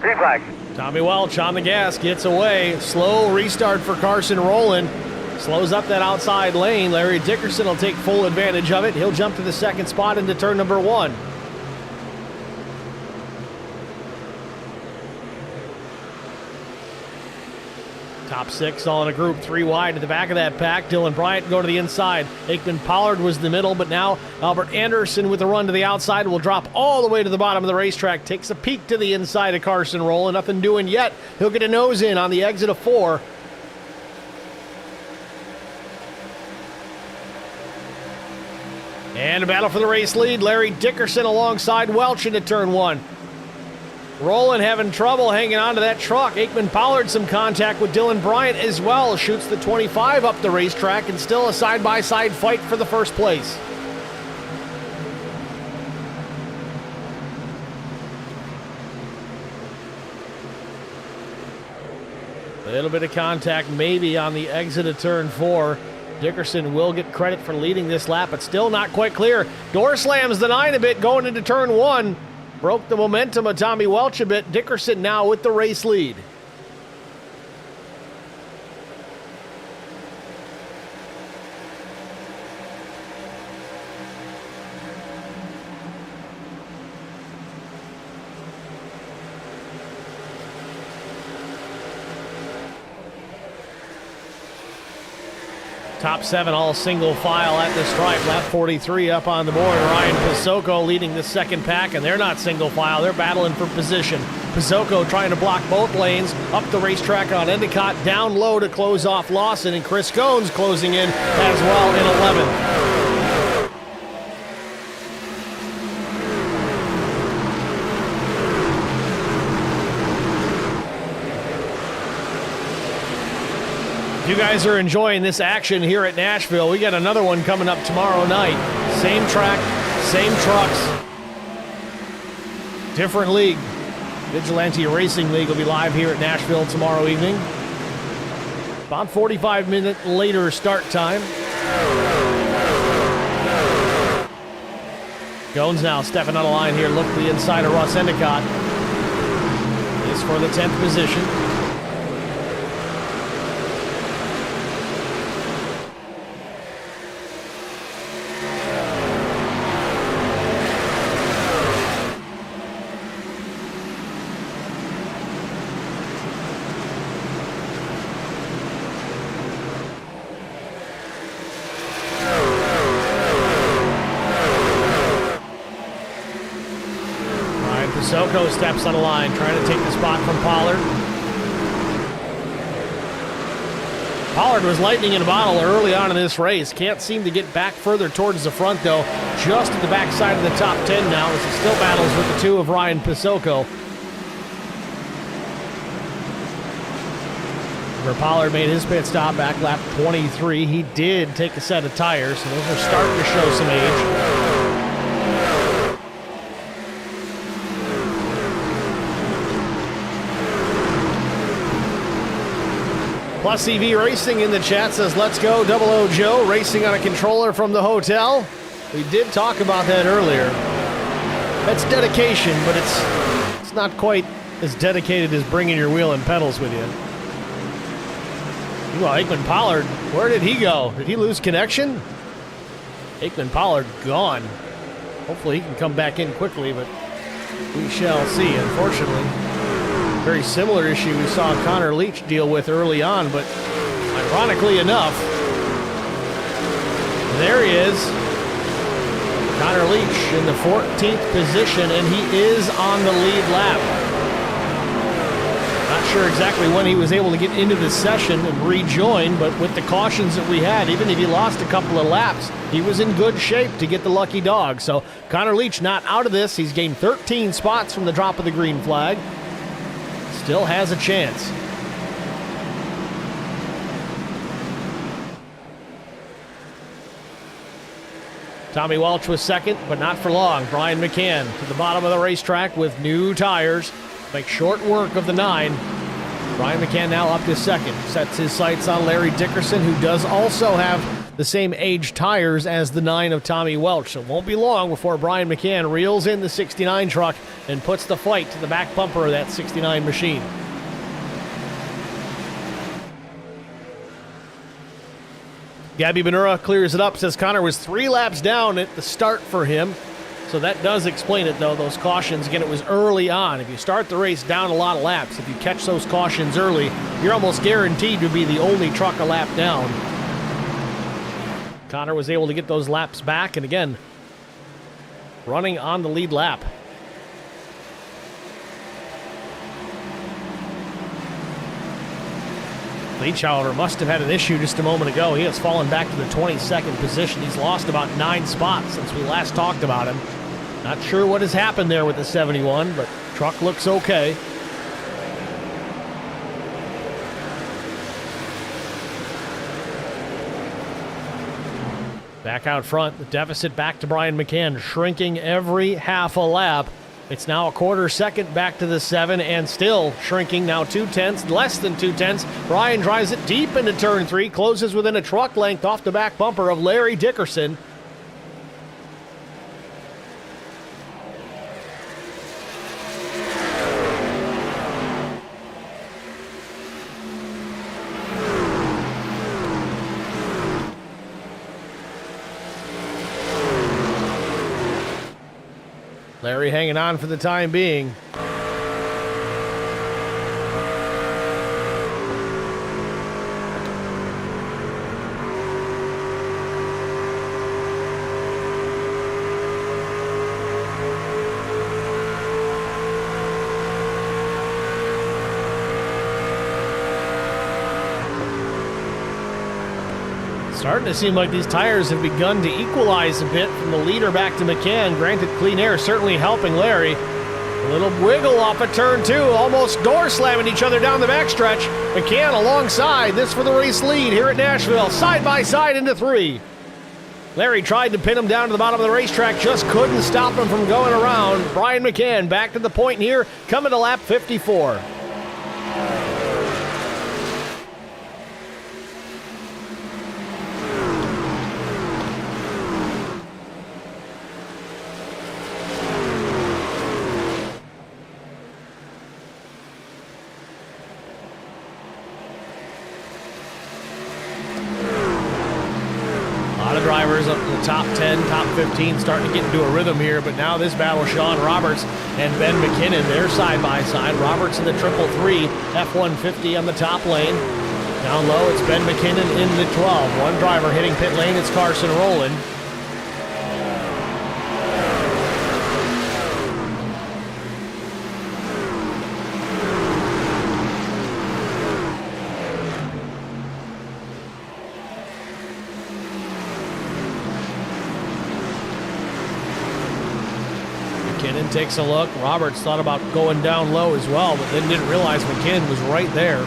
Green flag. Tommy Welch on the gas, gets away. Slow restart for Carson Rowland. Slows up that outside lane. Larry Dickerson will take full advantage of it. He'll jump to the second spot into turn number 1. Top 6 all in a group, 3 wide at the back of that pack. Dylan Bryant go to the inside. Aikman Pollard was in the middle, but now Albert Anderson with a run to the outside will drop all the way to the bottom of the racetrack. Takes a peek to the inside of Carson Rowland. Nothing doing yet. He'll get a nose in on the exit of 4. And a battle for the race lead. Larry Dickerson alongside Welch into turn 1. Rowland having trouble hanging on to that truck. Aikman Pollard some contact with Dylan Bryant as well. Shoots the 25 up the racetrack and still a side-by-side fight for the first place. A little bit of contact maybe on the exit of turn 4. Dickerson will get credit for leading this lap, but still not quite clear. Door slams the 9 a bit going into turn 1. Broke the momentum of Tommy Welch a bit. Dickerson now with the race lead. Top 7 all single file at the stripe. Lap 43 up on the board. Ryan Pasoko leading the second pack, and they're not single file. They're battling for position. Pasoko trying to block both lanes. Up the racetrack on Endicott. Down low to close off Lawson, and Chris Goins closing in as well in 11th. If you guys are enjoying this action here at Nashville, we got another one coming up tomorrow night. Same track, same trucks, different league. Vigilante Racing League will be live here at Nashville tomorrow evening. About 45 minutes later start time. Goins now stepping on the line here. Look to the inside of Russ Endicott. Is for the 10th position. Pasoko steps on the line, trying to take the spot from Pollard. Pollard was lightning in a bottle early on in this race. Can't seem to get back further towards the front, though. Just at the backside of the top 10 now, as he still battles with the 2 of Ryan Pasoko. Where Pollard made his pit stop back lap 23. He did take a set of tires, so those are starting to show some age. Plus EV Racing in the chat says, let's go, 00 Joe, racing on a controller from the hotel. We did talk about that earlier. That's dedication, but it's not quite as dedicated as bringing your wheel and pedals with you. Well, Aikman Pollard, where did he go? Did he lose connection? Aikman Pollard gone. Hopefully he can come back in quickly, but we shall see. Unfortunately, very similar issue we saw Connor Leach deal with early on, but ironically enough, there he is. Connor Leach in the 14th position, and he is on the lead lap. Not sure exactly when he was able to get into the session and rejoin, but with the cautions that we had, even if he lost a couple of laps, he was in good shape to get the lucky dog. So Connor Leach not out of this. He's gained 13 spots from the drop of the green flag. Still has a chance. Tommy Welch was second, but not for long. Brian McCann to the bottom of the racetrack with new tires. Make short work of the 9. Brian McCann now up to second. Sets his sights on Larry Dickerson, who does also have the same age tires as the 9 of Tommy Welch. So it won't be long before Brian McCann reels in the 69 truck and puts the fight to the back bumper of that 69 machine. Gabby Benura clears it up, says Connor was 3 laps down at the start for him. So that does explain it, though, those cautions. Again, it was early on. If you start the race down a lot of laps, if you catch those cautions early, you're almost guaranteed to be the only truck a lap down. Connor was able to get those laps back, and again, running on the lead lap. Leach, however, must have had an issue just a moment ago. He has fallen back to the 22nd position. He's lost about 9 spots since we last talked about him. Not sure what has happened there with the 71, but truck looks okay. Back out front, the deficit back to Brian McCann, shrinking every half a lap. It's now a quarter second back to the 7 and still shrinking, now 2/10, less than 2/10. Brian drives it deep into turn 3, closes within a truck length off the back bumper of Larry Dickerson. Larry hanging on for the time being. Starting to seem like these tires have begun to equalize a bit from the leader back to McCann. Granted, clean air certainly helping Larry. A little wiggle off of turn 2, almost door slamming each other down the backstretch. McCann alongside, this for the race lead here at Nashville, side by side into 3. Larry tried to pin him down to the bottom of the racetrack, just couldn't stop him from going around. Brian McCann back to the point here, coming to lap 54. Drivers up to the top 10, top 15, starting to get into a rhythm here, but now this battle, Sean Roberts and Ben McKinnon, they're side by side. Roberts in the 333 F-150 on the top lane. Down low, it's Ben McKinnon in the 12. One driver hitting pit lane, it's Carson Rowland. McKinnon takes a look. Roberts thought about going down low as well, but then didn't realize McKinnon was right there.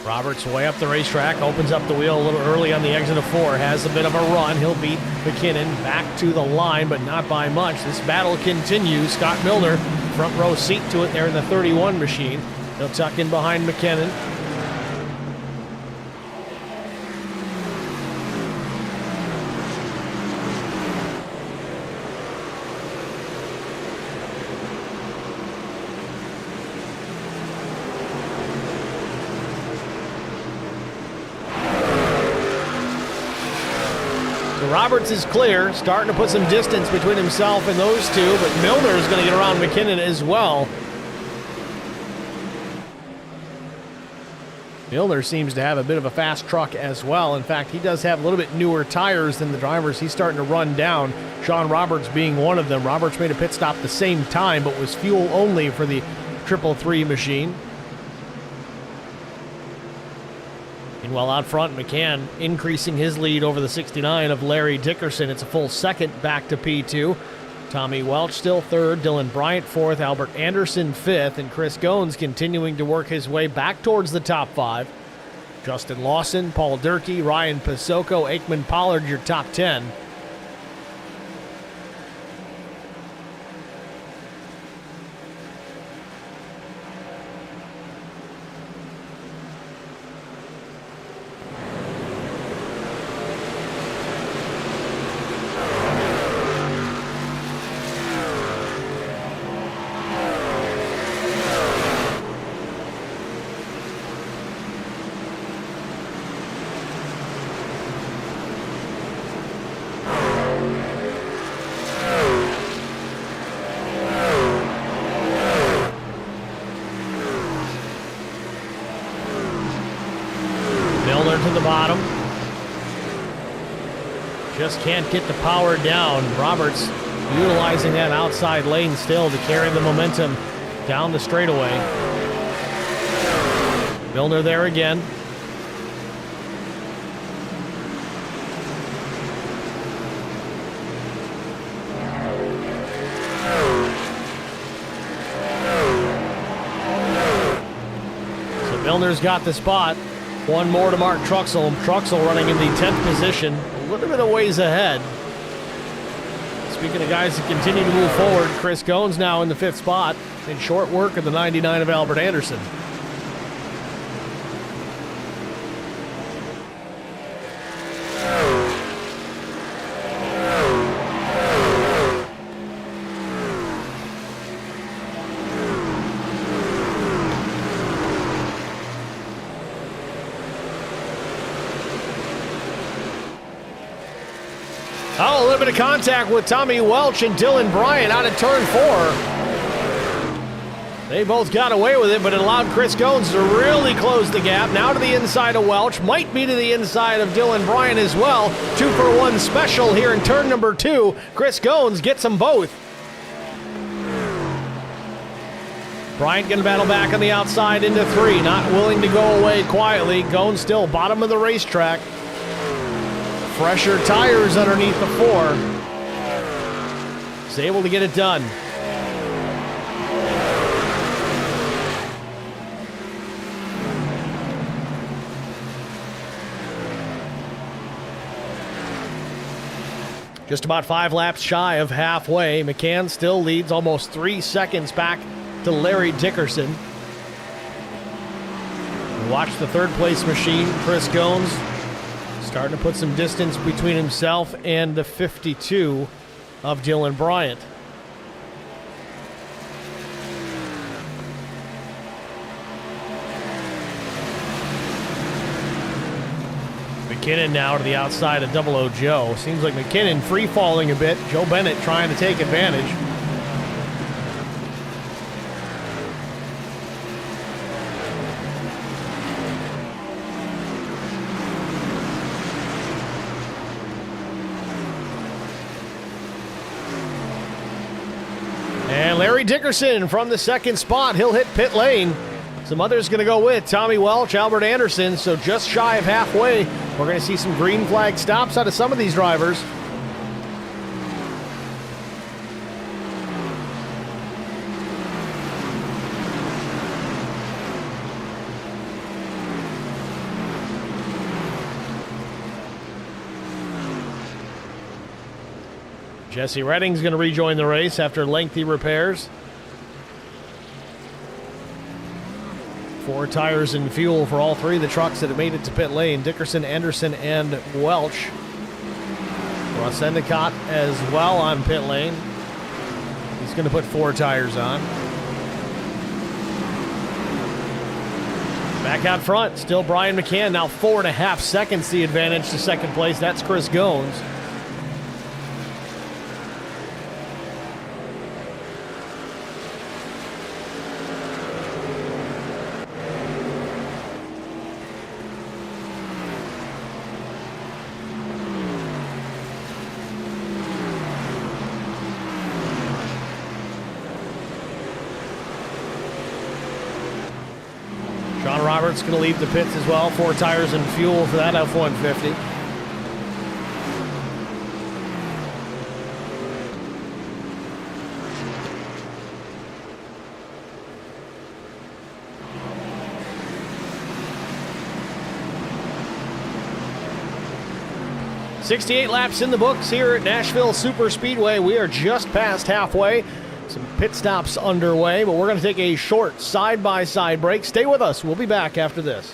Roberts way up the racetrack, opens up the wheel a little early on the exit of 4, has a bit of a run. He'll beat McKinnon back to the line, but not by much. This battle continues. Scott Milner, front row seat to it there in the 31 machine. He'll tuck in behind McKinnon. Roberts is clear, starting to put some distance between himself and those two, but Milner is going to get around McKinnon as well. Milner seems to have a bit of a fast truck as well. In fact, he does have a little bit newer tires than the drivers he's starting to run down, Sean Roberts being one of them. Roberts made a pit stop the same time, but was fuel only for the 333 machine. Meanwhile, out front, McCann increasing his lead over the 69 of Larry Dickerson. It's a full second back to P2. Tommy Welch still third, Dylan Bryant fourth, Albert Anderson fifth, and Chris Goins continuing to work his way back towards the top five. Justin Lawson, Paul Durkee, Ryan Pasoko, Aikman Pollard, your top 10. To the bottom. Just can't get the power down. Roberts utilizing that outside lane still to carry the momentum down the straightaway. Milner there again. So Milner's got the spot. One more to Mark Truxell. Truxell running in the 10th position, a little bit of ways ahead. Speaking of guys that continue to move forward, Chris Goins now in the 5th spot in short work of the 99 of Albert Anderson. Oh, a little bit of contact with Tommy Welch and Dylan Bryant out of turn 4. They both got away with it, but it allowed Chris Goins to really close the gap. Now to the inside of Welch, might be to the inside of Dylan Bryant as well. 2-for-1 special here in turn number 2. Chris Goins gets them both. Bryant going to battle back on the outside into 3, not willing to go away quietly. Goins still bottom of the racetrack. Fresher tires underneath the 4. He's able to get it done. Just about 5 laps shy of halfway. McCann still leads almost 3 seconds back to Larry Dickerson. Watch the third place machine, Chris Goins, starting to put some distance between himself and the 52 of Dylan Bryant. McKinnon now to the outside of 00 Joe. Seems like McKinnon free falling a bit. Joe Bennett trying to take advantage. And Larry Dickerson from the 2nd spot. He'll hit pit lane. Some others going to go with Tommy Welch, Albert Anderson. So just shy of halfway. We're going to see some green flag stops out of some of these drivers. Jesse Redding's going to rejoin the race after lengthy repairs. 4 tires and fuel for all 3 of the trucks that have made it to pit lane. Dickerson, Anderson, and Welch. Ross Endicott as well on pit lane. He's going to put 4 tires on. Back out front, still Brian McCann. Now 4.5 seconds the advantage to 2nd place. That's Chris Goins. Earnhardt's going to leave the pits as well. 4 tires and fuel for that F-150. "68 laps in the books here at Nashville Super Speedway. We are just past halfway. Some pit stops underway, but we're going to take a short side-by-side break. Stay with us. We'll be back after this.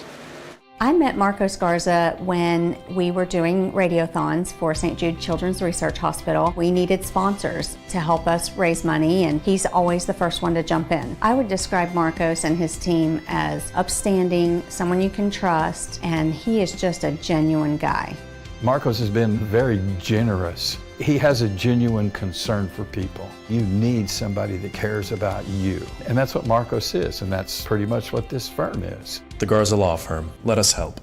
I met Marcos Garza when we were doing radiothons for St. Jude Children's Research Hospital. We needed sponsors to help us raise money, and he's always the first one to jump in. I would describe Marcos and his team as upstanding, someone you can trust, and he is just a genuine guy. Marcos has been very generous. He has a genuine concern for people. You need somebody that cares about you. And that's what Marcos is, and that's pretty much what this firm is. The Garza Law Firm. Let us help.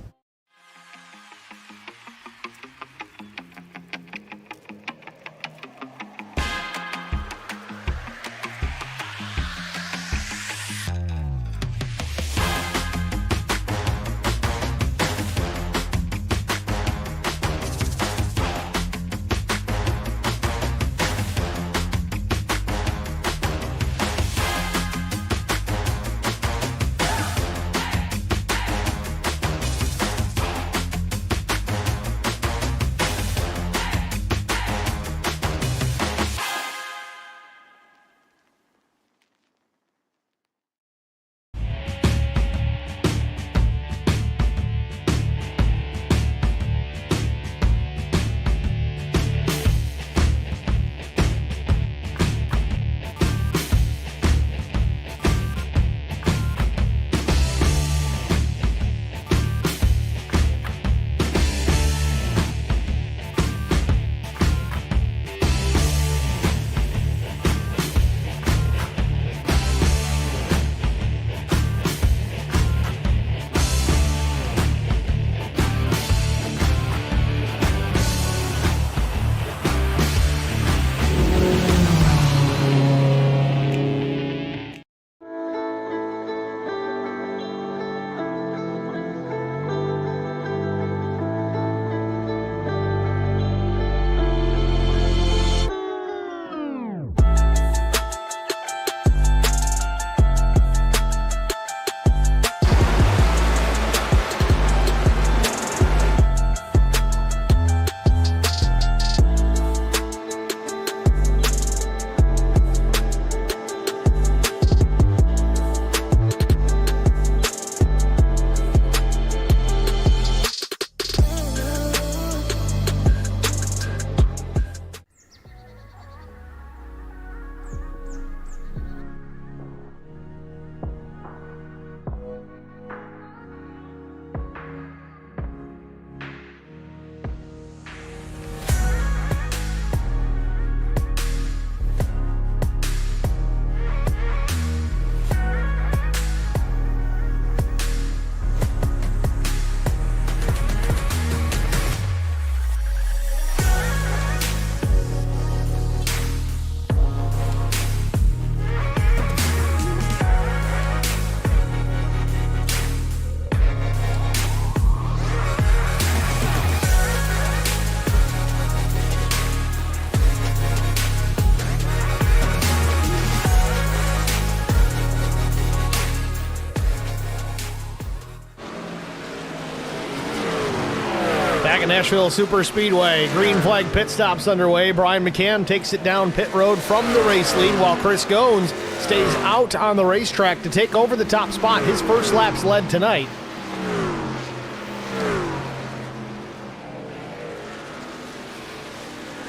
Back at Nashville Super Speedway, green flag pit stops underway. Brian McCann takes it down pit road from the race lead, while Chris Goins stays out on the racetrack to take over the top spot. His first lap's led tonight.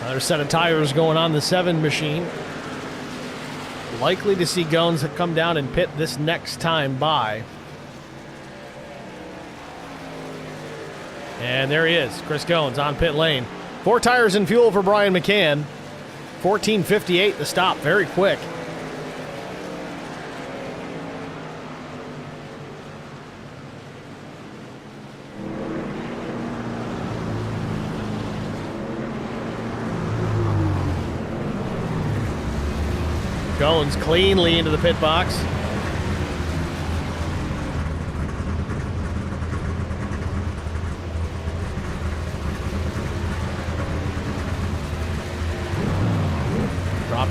Another set of tires going on the 7 machine. Likely to see Goins come down and pit this next time by. And there he is, Chris Goins on pit lane. 4 tires and fuel for Brian McCann. 14:58 the stop, very quick. Goins cleanly into the pit box.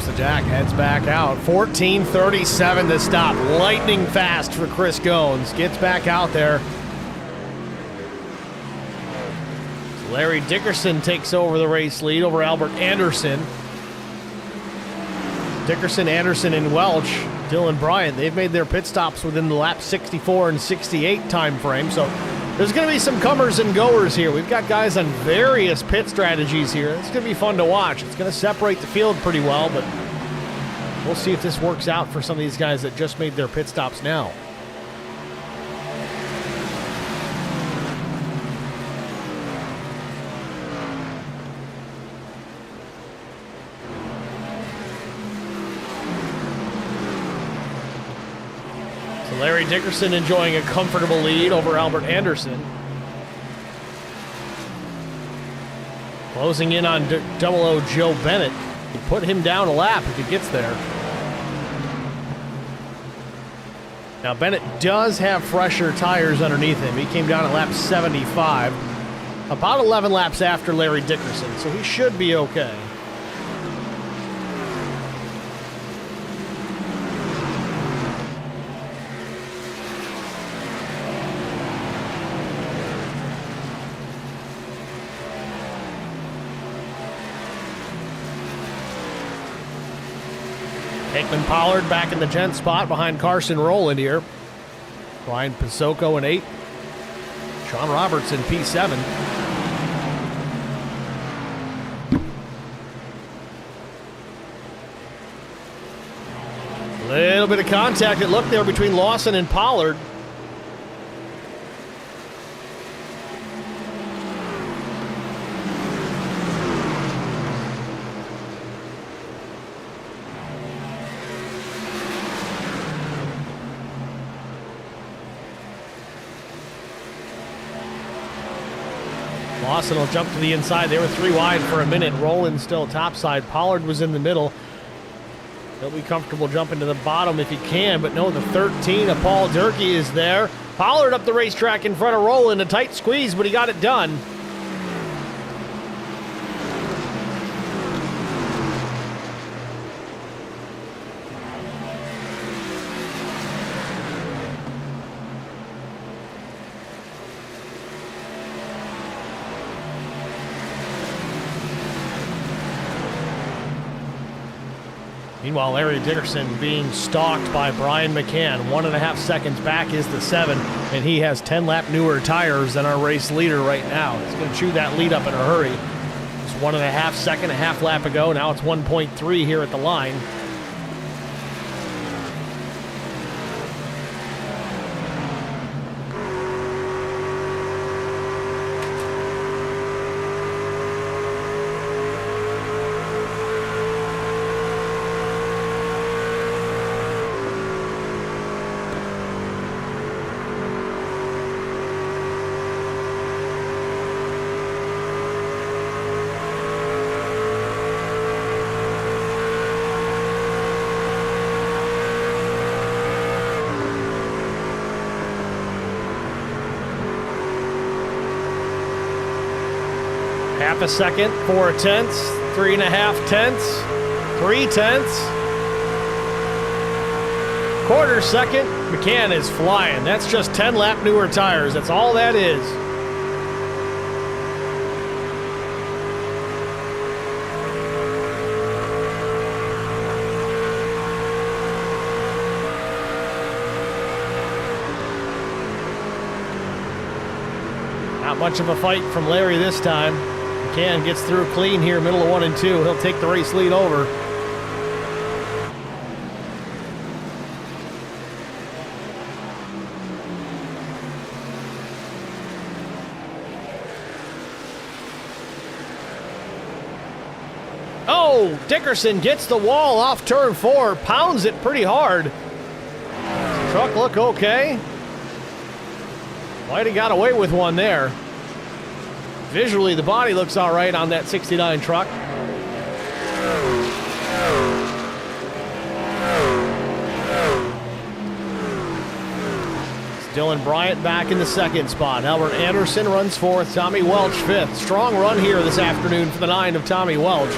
drops the jack, heads back out. 14:37 to stop. Lightning fast for Chris Goins. Gets back out there. Larry Dickerson takes over the race lead over Albert Anderson. Dickerson, Anderson, and Welch, Dylan Bryant, they've made their pit stops within the lap 64 and 68 time frame. So there's going to be some comers and goers here. We've got guys on various pit strategies here. It's going to be fun to watch. It's going to separate the field pretty well, but we'll see if this works out for some of these guys that just made their pit stops now. Larry Dickerson enjoying a comfortable lead over Albert Anderson. Closing in on Double O Joe Bennett. He put him down a lap if he gets there. Now Bennett does have fresher tires underneath him. He came down at lap 75. About 11 laps after Larry Dickerson, so he should be okay. Aikman Pollard back in the 10th spot behind Carson Rowland here. Brian Pisoko in 8. Sean Roberts in P7. A little bit of contact, it looked there between Lawson and Pollard. Lawson will jump to the inside. They were 3 wide for a minute. Rowland still topside. Pollard was in the middle. He'll be comfortable jumping to the bottom if he can, but no, the 13 of Paul Durkee is there. Pollard up the racetrack in front of Rowland. A tight squeeze, but he got it done. Meanwhile, Larry Dickerson being stalked by Brian McCann. 1.5 seconds back is the 7, and he has 10 lap newer tires than our race leader right now. He's going to chew that lead up in a hurry. Just 1.5 second, a half lap ago. Now it's 1.3 here at the line. Half a second, 4 tenths, 3.5 tenths, 3 tenths. Quarter second, McCann is flying. That's just 10 lap newer tires. That's all that is. Not much of a fight from Larry this time. McCann gets through clean here, middle of 1 and 2. He'll take the race lead over. Oh, Dickerson gets the wall off turn 4, pounds it pretty hard. Does the truck look okay? Might have got away with one there. Visually, the body looks all right on that 69 truck. It's Dylan Bryant back in the 2nd spot. Albert Anderson runs 4th. Tommy Welch 5th. Strong run here this afternoon for the 9 of Tommy Welch.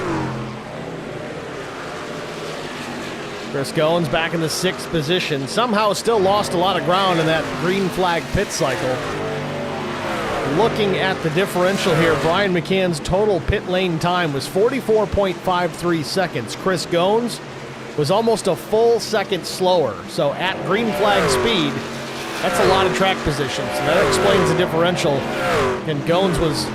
Chris Goins back in the 6th position. Somehow still lost a lot of ground in that green flag pit cycle. Looking at the differential here, Brian McCann's total pit lane time was 44.53 seconds. Chris Goins was almost a full second slower. So at green flag speed, that's a lot of track positions. So that explains the differential. And Goins was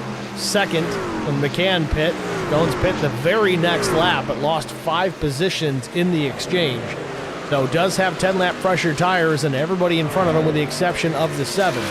second when McCann pit. Goins pit the very next lap, but lost 5 positions in the exchange. Though does have 10-lap pressure tires and everybody in front of him with the exception of the 7.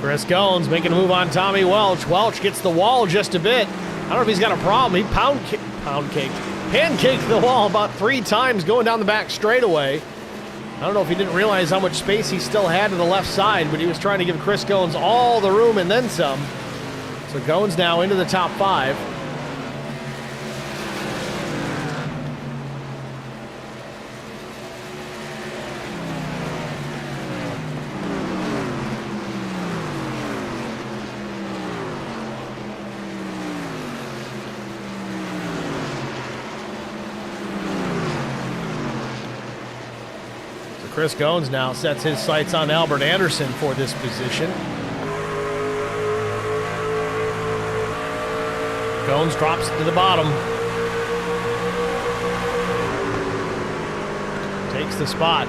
Chris Goins making a move on Tommy Welch. Welch gets the wall just a bit. I don't know if he's got a problem. He pancaked the wall about 3 times going down the back straightaway. I don't know if he didn't realize how much space he still had to the left side, but he was trying to give Chris Goins all the room and then some. So Goins now into the top 5. Chris Goins now sets his sights on Albert Anderson for this position. Goins drops to the bottom. Takes the spot.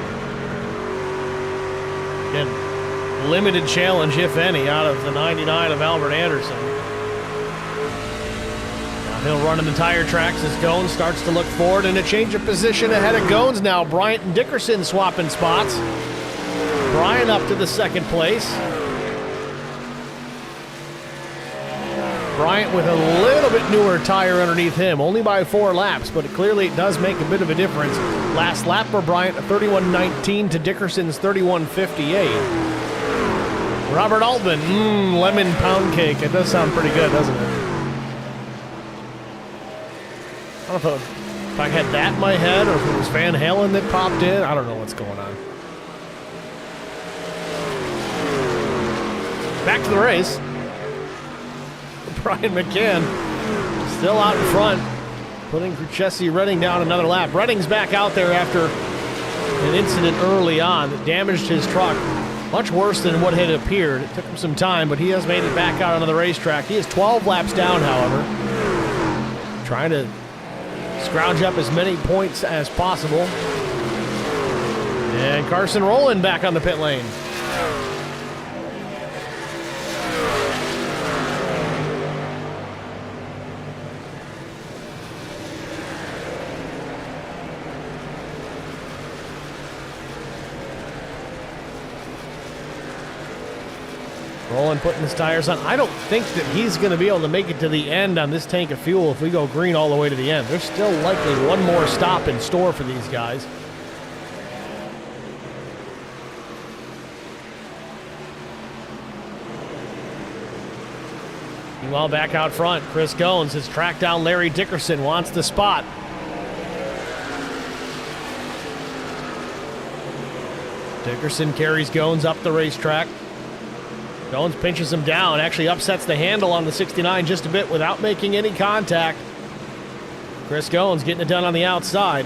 Again, limited challenge, if any, out of the 99 of Albert Anderson. He'll run in the tire tracks as Goins starts to look forward, and a change of position ahead of Goins now. Bryant and Dickerson swapping spots. Bryant up to the 2nd place. Bryant with a little bit newer tire underneath him, only by 4 laps, but clearly it does make a bit of a difference. Last lap for Bryant, a 31.19 to Dickerson's 31.58. Robert Altman, lemon pound cake. It does sound pretty good, doesn't it? I don't know if I had that in my head or if it was Van Halen that popped in. I don't know what's going on. Back to the race. Brian McCann still out in front, putting Jesse Redding down another lap. Redding's back out there after an incident early on that damaged his truck. Much worse than what had appeared. It took him some time, but he has made it back out onto the racetrack. He is 12 laps down, however. Trying to scrounge up as many points as possible. And Carson Rowland back on the pit lane. Rowland putting his tires on. I don't think that he's going to be able to make it to the end on this tank of fuel if we go green all the way to the end. There's still likely one more stop in store for these guys. Meanwhile, back out front, Chris Goins has tracked down Larry Dickerson, wants the spot. Dickerson carries Goins up the racetrack. Goins pinches him down, actually upsets the handle on the 69 just a bit without making any contact. Chris Goins getting it done on the outside.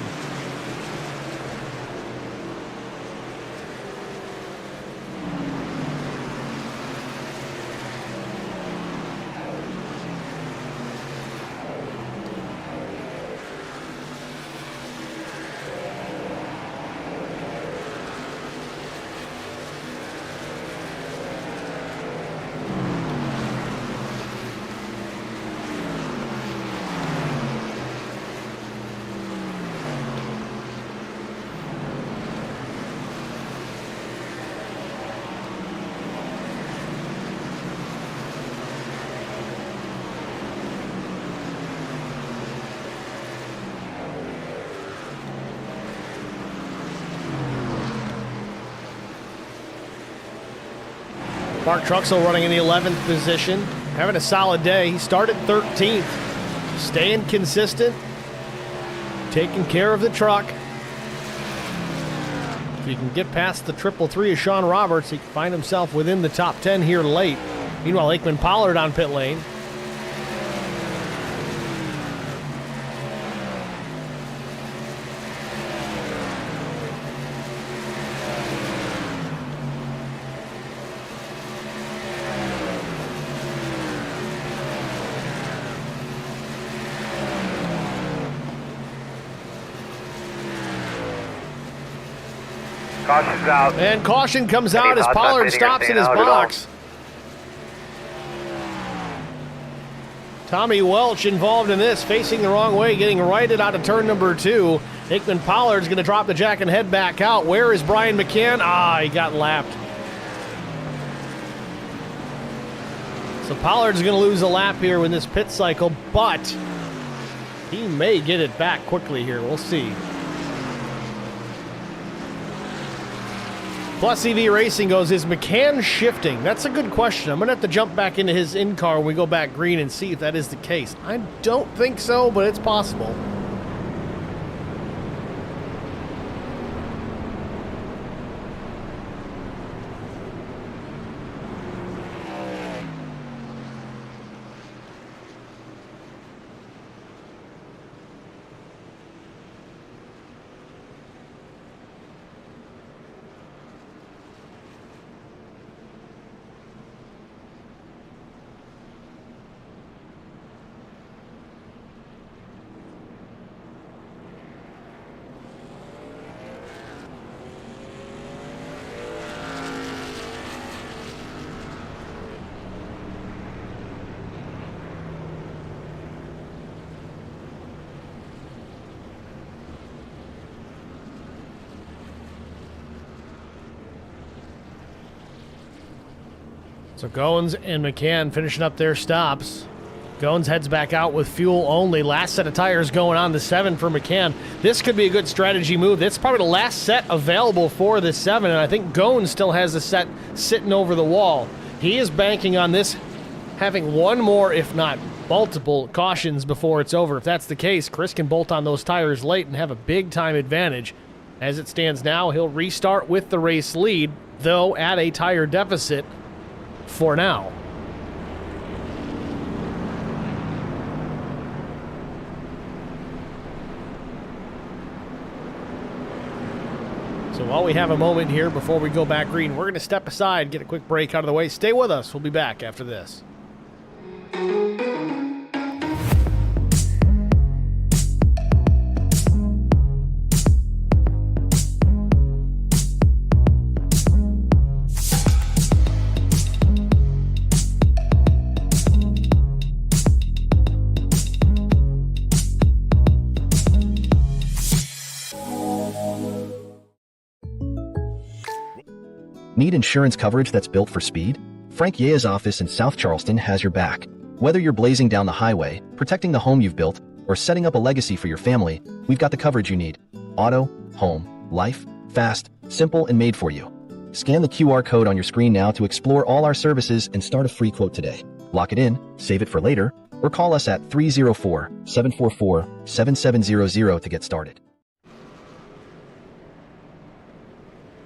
Mark Truxell running in the 11th position, having a solid day. He started 13th, staying consistent, taking care of the truck. If he can get past the 333 of Sean Roberts, he can find himself within the top 10 here late. Meanwhile, Aikman Pollard on pit lane. Caution's out. And caution comes out as Pollard stops in his box. Tommy Welch involved in this, facing the wrong way, getting righted out of turn number 2. Aikman Pollard's going to drop the jack and head back out. Where is Brian McCann? He got lapped. So Pollard's going to lose a lap here in this pit cycle, but he may get it back quickly here. We'll see. Plus EV Racing goes, is McCann shifting? That's a good question. I'm going to have to jump back into his in-car when we go back green and see if that is the case. I don't think so, but it's possible. So Goins and McCann finishing up their stops. Goins heads back out with fuel only. Last set of tires going on the 7 for McCann. This could be a good strategy move. That's probably the last set available for the 7, and I think Goins still has the set sitting over the wall. He is banking on this having one more, if not multiple, cautions before it's over. If that's the case, Chris can bolt on those tires late and have a big-time advantage. As it stands now, he'll restart with the race lead, though at a tire deficit for now. So while we have a moment here before we go back green, we're going to step aside, get a quick break out of the way. Stay with us. We'll be back after this. Need insurance coverage that's built for speed? Frank Yea's office in South Charleston has your back. Whether you're blazing down the highway, protecting the home you've built, or setting up a legacy for your family, we've got the coverage you need. Auto, home, life, fast, simple, and made for you. Scan the QR code on your screen now to explore all our services and start a free quote today. Lock it in, save it for later, or call us at 304-744-7700 to get started.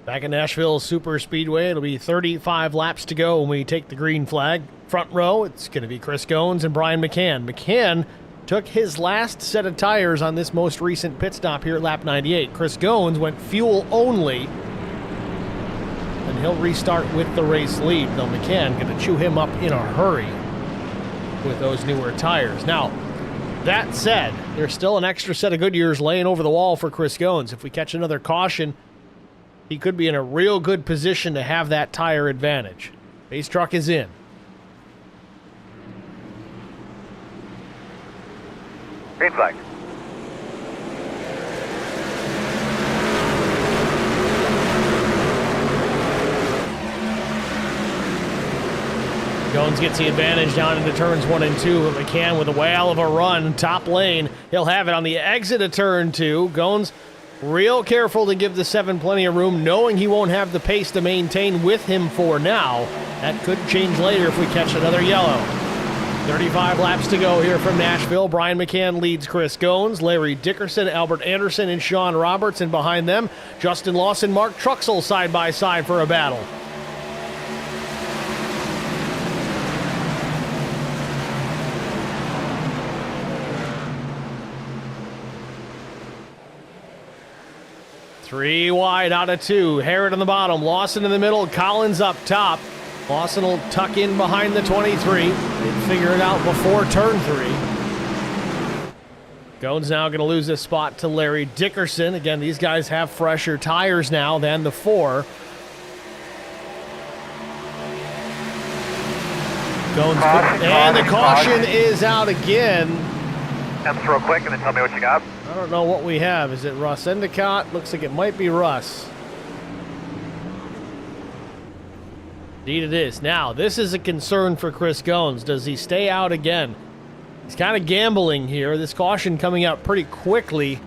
Back in Nashville Super Speedway, it'll be 35 laps to go when we take the green flag. Front row, it's going to be Chris Goins and Brian McCann. McCann took his last set of tires on this most recent pit stop here at lap 98. Chris Goins went fuel only, and he'll restart with the race lead. Though McCann going to chew him up in a hurry with those newer tires. Now, that said, there's still an extra set of Goodyears laying over the wall for Chris Goins. If we catch another caution, he could be in a real good position to have that tire advantage. Base truck is in. Green flag. Goins gets the advantage down into turns 1 and 2, but McCann with a whale of a run, top lane. He'll have it on the exit of turn 2. Goins Real careful to give the 7 plenty of room, knowing he won't have the pace to maintain with him for now. That could change later if we catch another yellow. 35 laps to go here from Nashville. Brian McCann leads Chris Goins, Larry Dickerson, Albert Anderson, and Sean Roberts. And behind them, Justin Lawson, Mark Truxell side by side for a battle. Three wide out of 2. Harrod on the bottom. Lawson in the middle. Collins up top. Lawson will tuck in behind the 23. Didn't figure it out before turn 3. Goins now going to lose this spot to Larry Dickerson. Again, these guys have fresher tires now than the 4. Goins, and the caution is out again. Temps real quick and then tell me what you got. I don't know what we have. Is it Russ Endicott? Looks like it might be Russ. Indeed it is. Now, this is a concern for Chris Goins. Does he stay out again? He's kind of gambling here. This caution coming out pretty quickly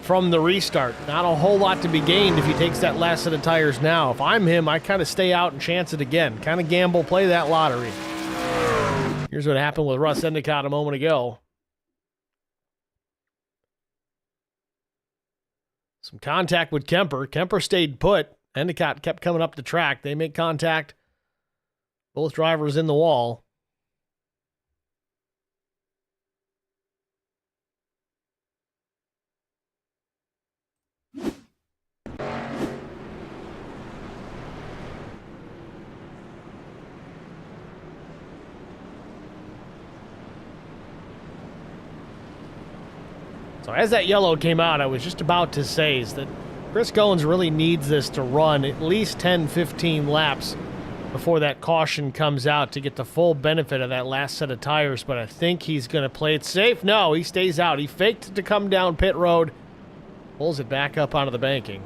from the restart. Not a whole lot to be gained if he takes that last set of tires now. If I'm him, I kind of stay out and chance it again. Kind of gamble, play that lottery. Here's what happened with Russ Endicott a moment ago. Some contact with Kemper. Kemper stayed put. Endicott kept coming up the track. They make contact. Both drivers in the wall. So as that yellow came out, I was just about to say is that Chris Goins really needs this to run at least 10, 15 laps before that caution comes out to get the full benefit of that last set of tires. But I think he's going to play it safe. No, he stays out. He faked it to come down pit road, pulls it back up onto the banking.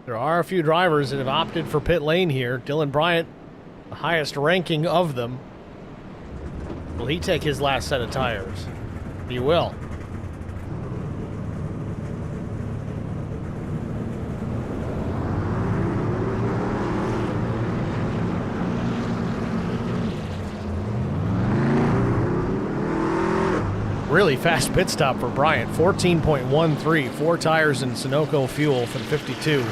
There are a few drivers that have opted for pit lane here. Dylan Bryant, the highest ranking of them. Will he take his last set of tires? He will. Really fast pit stop for Bryant. 14.13. 4 tires and Sunoco fuel for the 52.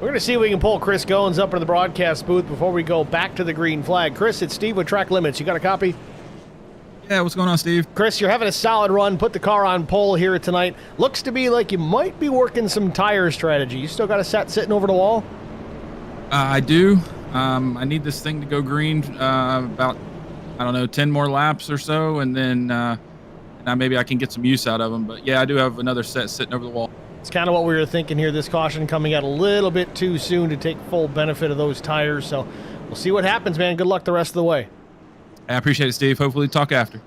We're going to see if we can pull Chris Goins up into the broadcast booth before we go back to the green flag. Chris, it's Steve with Track Limits. You got a copy? Yeah, what's going on, Steve? Chris, you're having a solid run. Put the car on pole here tonight. Looks to be like you might be working some tire strategy. You still got a set sitting over the wall? I do. I need this thing to go green about, 10 more laps or so, and then maybe I can get some use out of them. But, yeah, I do have another set sitting over the wall. It's kind of what we were thinking here. This caution coming out a little bit too soon to take full benefit of those tires. So we'll see what happens, man. Good luck the rest of the way. I appreciate it, Steve. Hopefully talk after.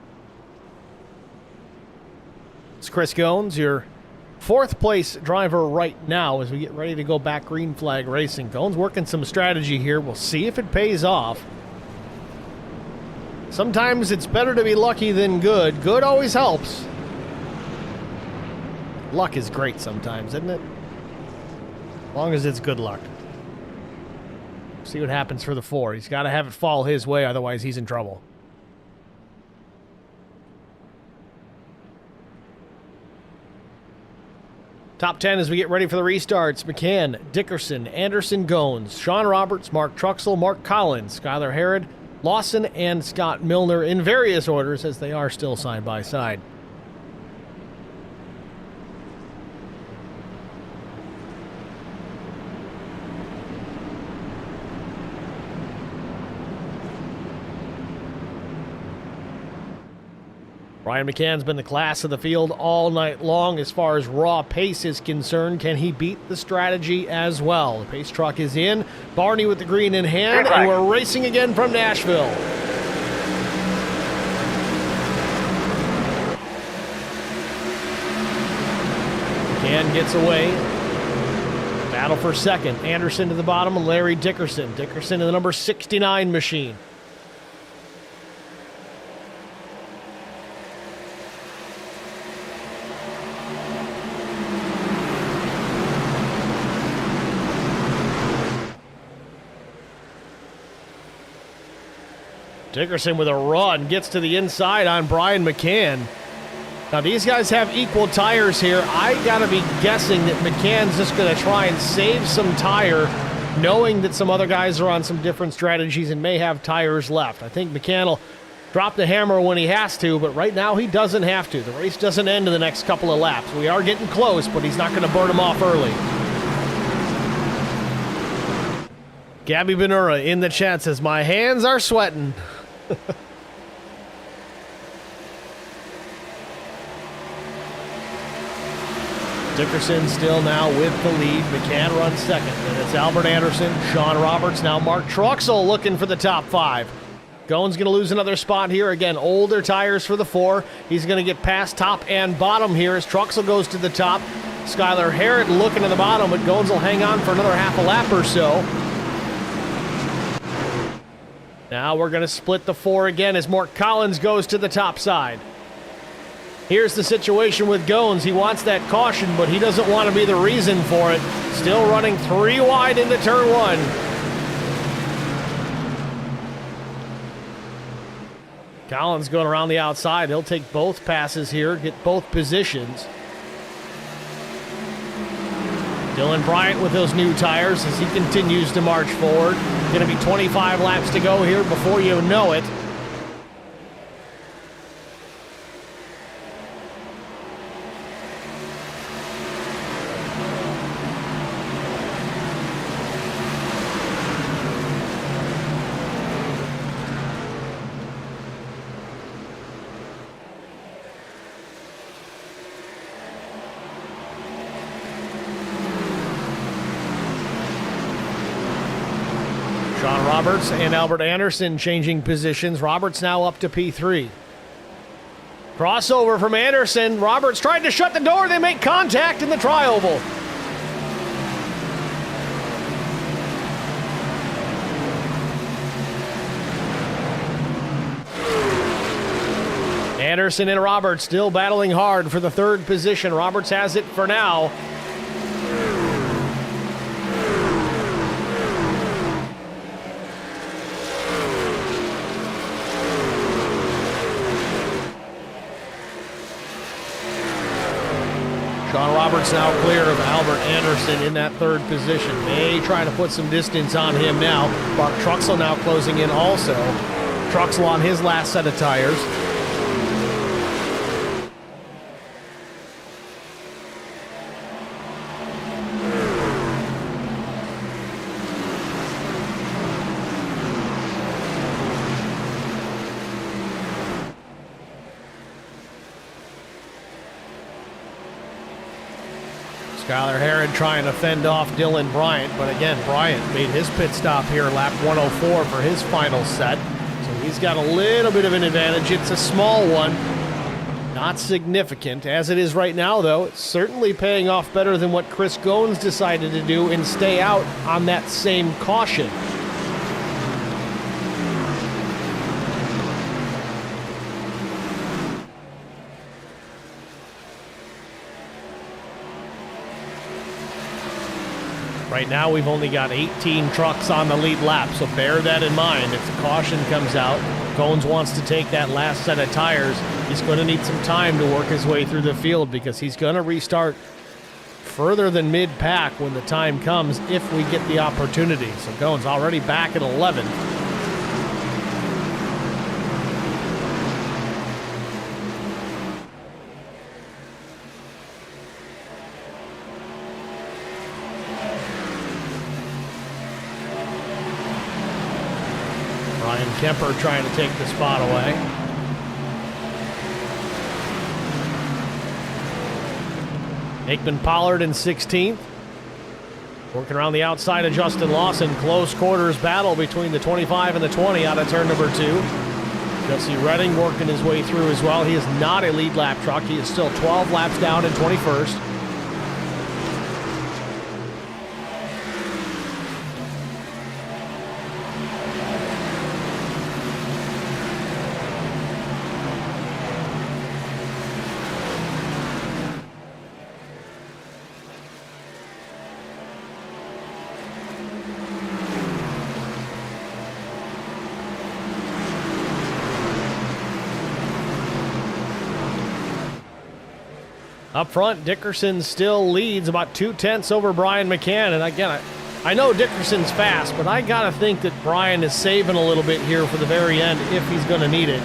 It's Chris Goins, your 4th place driver right now as we get ready to go back green flag racing. Goins working some strategy here. We'll see if it pays off. Sometimes it's better to be lucky than good. Good always helps. Luck is great sometimes, isn't it? As long as it's good luck. See what happens for the 4. He's got to have it fall his way, otherwise he's in trouble. Top 10 as we get ready for the restarts. McCann, Dickerson, Anderson, Goins, Sean Roberts, Mark Truxell, Mark Collins, Skylar Harrod, Lawson, and Scott Milner in various orders as they are still side by side. Brian McCann's been the class of the field all night long as far as raw pace is concerned. Can he beat the strategy as well? The pace truck is in. Barney with the green in hand, and we're racing again from Nashville. McCann gets away. Battle for second. Anderson to the bottom, and Larry Dickerson. Dickerson to the number 69 machine. Dickerson with a run gets to the inside on Brian McCann. Now these guys have equal tires here. I gotta be guessing that McCann's just gonna try and save some tire, knowing that some other guys are on some different strategies and may have tires left. I think McCann will drop the hammer when he has to, but right now he doesn't have to. The race doesn't end in the next couple of laps. We are getting close, but he's not gonna burn him off early. Gabby Benura in the chat says, "My hands are sweating." Dickerson still now with the lead. McCann runs second. And it's Albert Anderson, Sean Roberts, now Mark Truxell looking for the top 5. Goins going to lose another spot here. Again, older tires for the 4. He's going to get past top and bottom here as Truxell goes to the top. Skylar Harrod looking to the bottom, but Goins will hang on for another half a lap or so. Now we're going to split the 4 again as Mark Collins goes to the top side. Here's the situation with Goins. He wants that caution, but he doesn't want to be the reason for it. Still running 3 wide into turn 1. Collins going around the outside. He'll take both passes here, get both positions. Dylan Bryant with those new tires as he continues to march forward. Going to be 25 laps to go here before you know it. Sean Roberts and Albert Anderson changing positions. Roberts now up to P3. Crossover from Anderson. Roberts tried to shut the door. They make contact in the tri-oval. Anderson and Roberts still battling hard for the 3rd position. Roberts has it for now. Sean Roberts now clear of Albert Anderson in that 3rd position. May try to put some distance on him now. Mark Truxell now closing in also. Truxell on his last set of tires. Skylar Harrod trying to fend off Dylan Bryant, but again, Bryant made his pit stop here, lap 104 for his final set. So he's got a little bit of an advantage. It's a small one, not significant. As it is right now, though, it's certainly paying off better than what Chris Goins decided to do and stay out on that same caution. Right now, we've only got 18 trucks on the lead lap, so bear that in mind. If the caution comes out, Goins wants to take that last set of tires. He's going to need some time to work his way through the field because he's going to restart further than mid-pack when the time comes if we get the opportunity. So Goins already back at 11. Kemper trying to take the spot away. Aikman Pollard in 16th. Working around the outside of Justin Lawson. Close quarters battle between the 25 and the 20 out of turn number 2. Jesse Redding working his way through as well. He is not a lead lap truck. He is still 12 laps down in 21st. Up front, Dickerson still leads about 2/10 over Brian McCann. And again, I know Dickerson's fast, but I got to think that Brian is saving a little bit here for the very end if he's going to need it.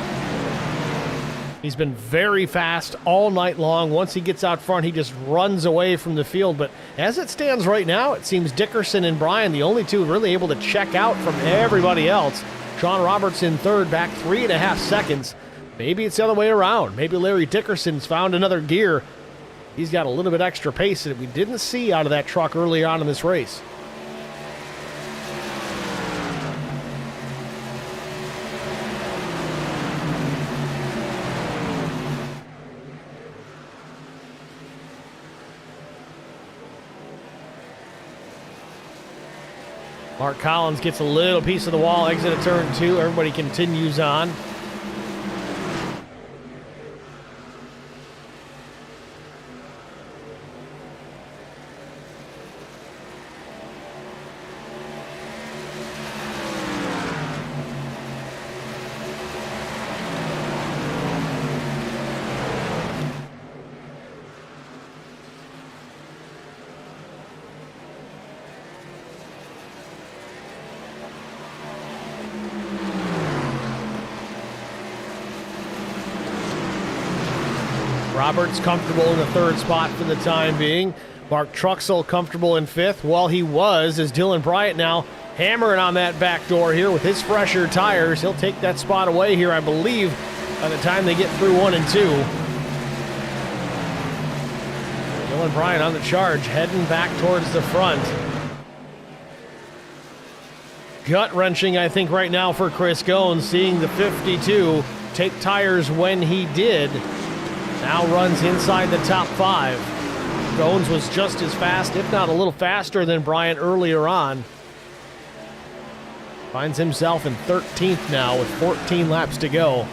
He's been very fast all night long. Once he gets out front, he just runs away from the field. But as it stands right now, it seems Dickerson and Brian, the only two really able to check out from everybody else. Sean Roberts in third, back 3.5 seconds. Maybe it's the other way around. Maybe Larry Dickerson's found another gear. He's got a little bit extra pace that we didn't see out of that truck early on in this race. Mark Collins gets a little piece of the wall, exit at turn 2. Everybody continues on. Roberts comfortable in the third spot for the time being. Mark Truxell comfortable in 5th. Well, he was, as Dylan Bryant now hammering on that back door here with his fresher tires. He'll take that spot away here, I believe, by the time they get through 1 and 2. Dylan Bryant on the charge, heading back towards the front. Gut-wrenching, I think, right now for Chris Goins, seeing the 52 take tires when he did. Now runs inside the top 5. Goins was just as fast, if not a little faster than Bryant earlier on. Finds himself in 13th now with 14 laps to go.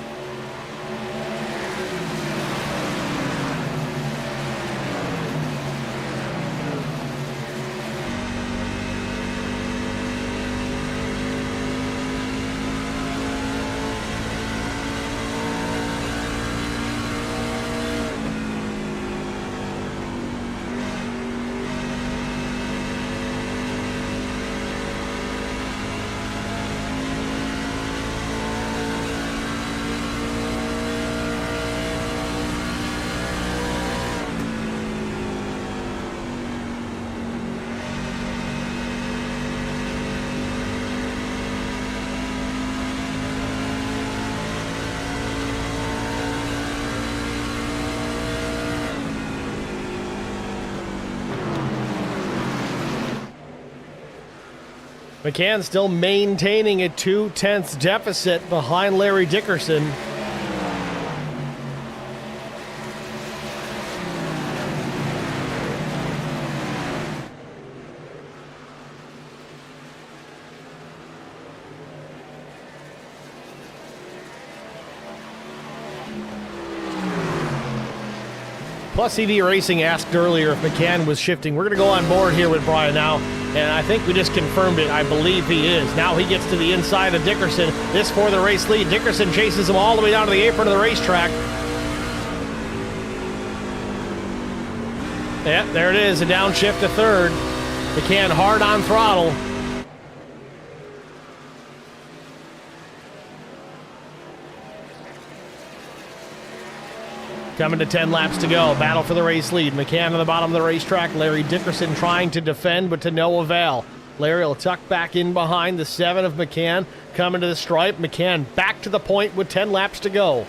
McCann still maintaining a 2/10 deficit behind Larry Dickerson. Plus CD Racing asked earlier if McCann was shifting. We're going to go on board here with Brian now, and I think we just confirmed it. I believe he is. Now he gets to the inside of Dickerson. This for the race lead. Dickerson chases him all the way down to the apron of the racetrack. Yeah, there it is, a downshift to third. McCann hard on throttle. Coming to 10 laps to go. Battle for the race lead. McCann on the bottom of the racetrack. Larry Dickerson trying to defend, but to no avail. Larry will tuck back in behind the 7 of McCann. Coming to the stripe. McCann back to the point with 10 laps to go.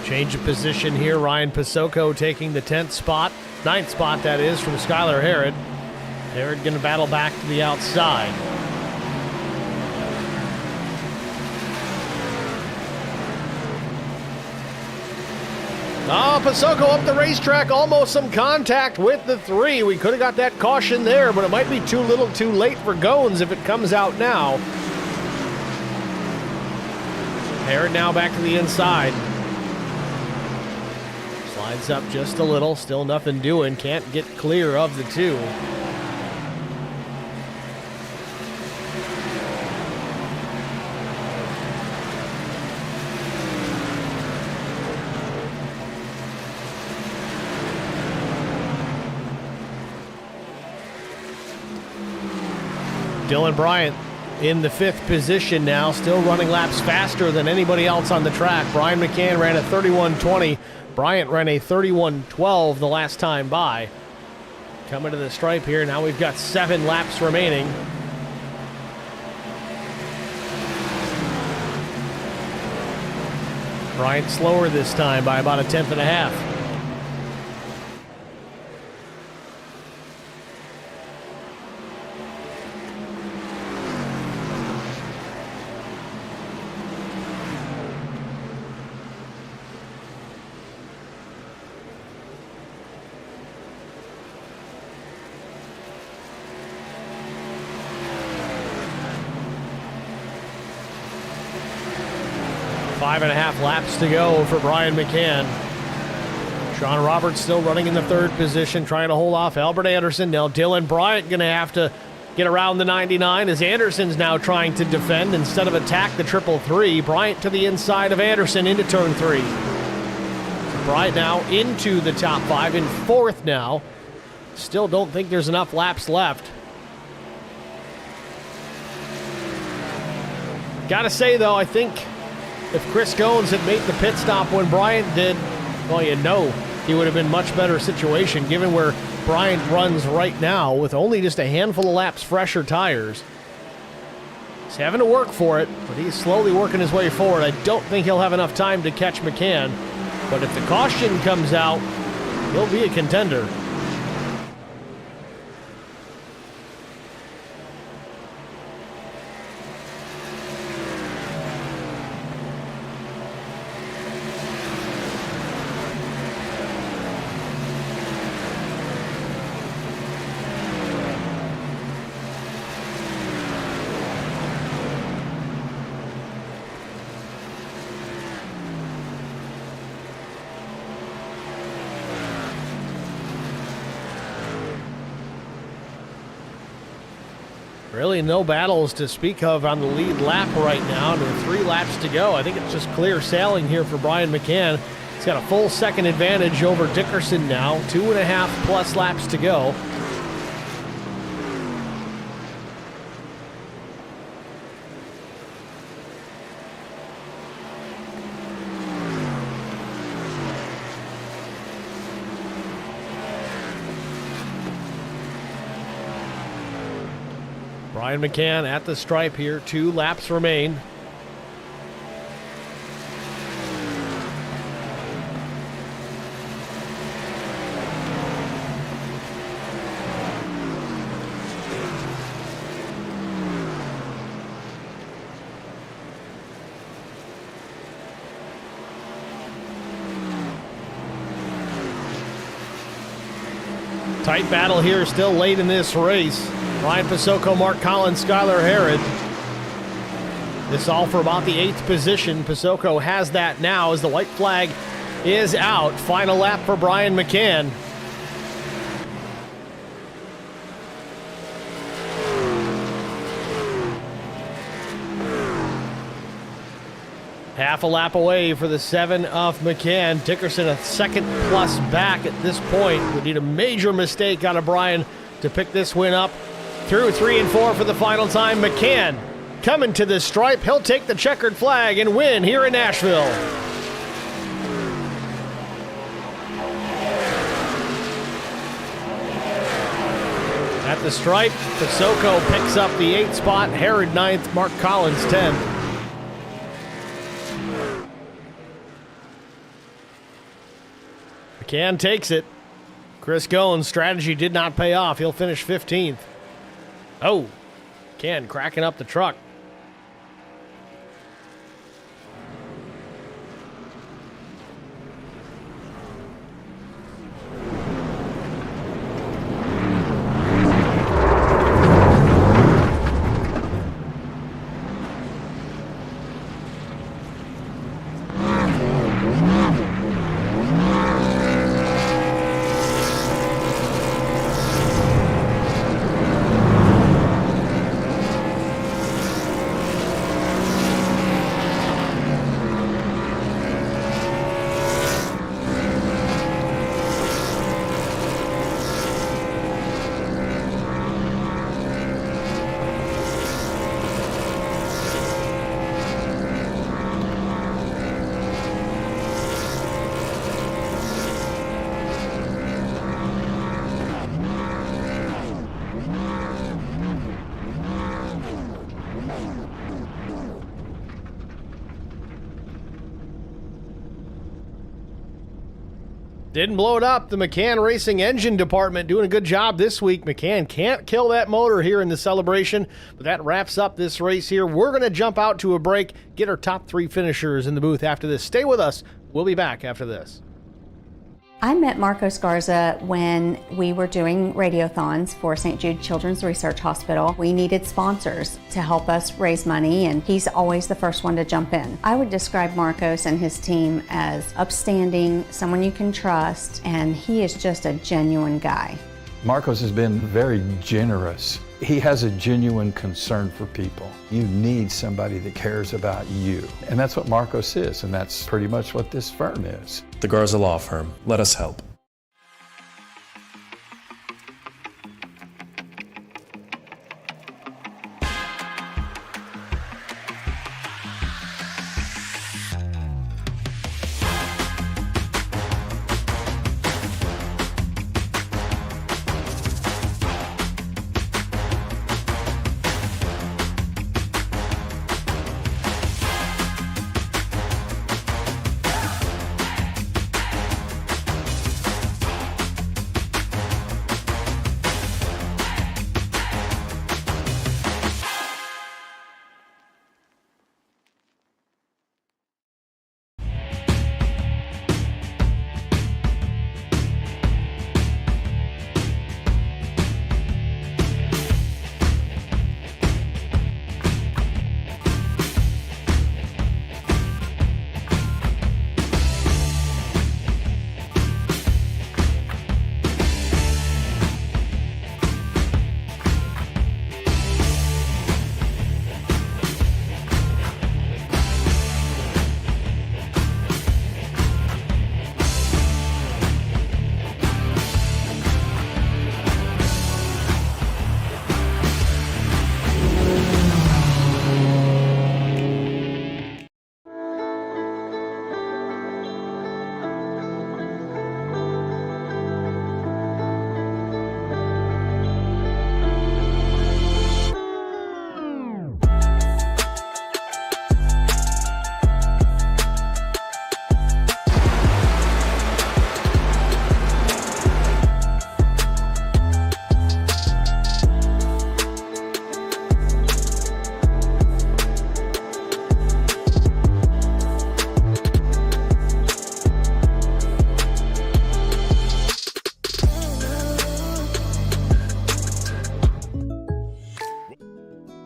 Change of position here. Ryan Pasoko taking the 10th spot. 9th spot, that is, from Skylar Harrod. Harrod going to battle back to the outside. Pasoko up the racetrack, almost some contact with the 3. We could have got that caution there, but it might be too little too late for Goins if it comes out now. Harrod now back to the inside. Slides up just a little, still nothing doing, can't get clear of the 2. Dylan Bryant in the 5th position now, still running laps faster than anybody else on the track. Brian McCann ran a 31:20. Bryant ran a 31:12 the last time by. Coming to the stripe here, now we've got 7 laps remaining. Bryant slower this time by about a 10th and a half. Five and a half laps to go for Brian McCann. Sean Roberts still running in the 3rd position, trying to hold off Albert Anderson. Now Dylan Bryant going to have to get around the 99 as Anderson's now trying to defend instead of attack the 333. Bryant to the inside of Anderson into turn 3. So Bryant now into the top 5 in 4th now. Still don't think there's enough laps left. Gotta say though, I think if Chris Goins had made the pit stop when Bryant did, well, you know he would have been much better situation given where Bryant runs right now with only just a handful of laps fresher tires. He's having to work for it, but he's slowly working his way forward. I don't think he'll have enough time to catch McCann, but if the caution comes out, he'll be a contender. Really no battles to speak of on the lead lap right now. There are 3 laps to go. I think it's just clear sailing here for Brian McCann. He's got a full second advantage over Dickerson now. 2.5 plus laps to go. Brian McCann at the stripe here. 2 laps remain. Tight battle here still late in this race. Ryan Pasoko, Mark Collins, Skylar Harrod. This all for about the 8th position. Pasoko has that now as the white flag is out. Final lap for Brian McCann. Half a lap away for the 7 of McCann. Dickerson a second plus back at this point. Would need a major mistake out of Brian to pick this win up. Through 3 and 4 for the final time. McCann coming to the stripe. He'll take the checkered flag and win here in Nashville. At the stripe, Pasoko picks up the 8th spot. Harrod 9th, Mark Collins 10th. McCann takes it. Chris Goins' strategy did not pay off. He'll finish 15th. Oh, McCann cracking up the truck. Didn't blow it up. The McCann Racing engine department doing a good job this week. McCann can't kill that motor here in the celebration, but that wraps up this race here. We're going to jump out to a break, get our top 3 finishers in the booth after this. Stay with us. We'll be back after this. I met Marco Sgarza when we were doing radiothons for St. Jude Children's Research Hospital. We needed sponsors to help us raise money, and he's always the first one to jump in. I would describe Marcos and his team as upstanding, someone you can trust, and he is just a genuine guy. Marcos has been very generous. He has a genuine concern for people. You need somebody that cares about you. And that's what Marcos is, and that's pretty much what this firm is. The Garza Law Firm. Let us help.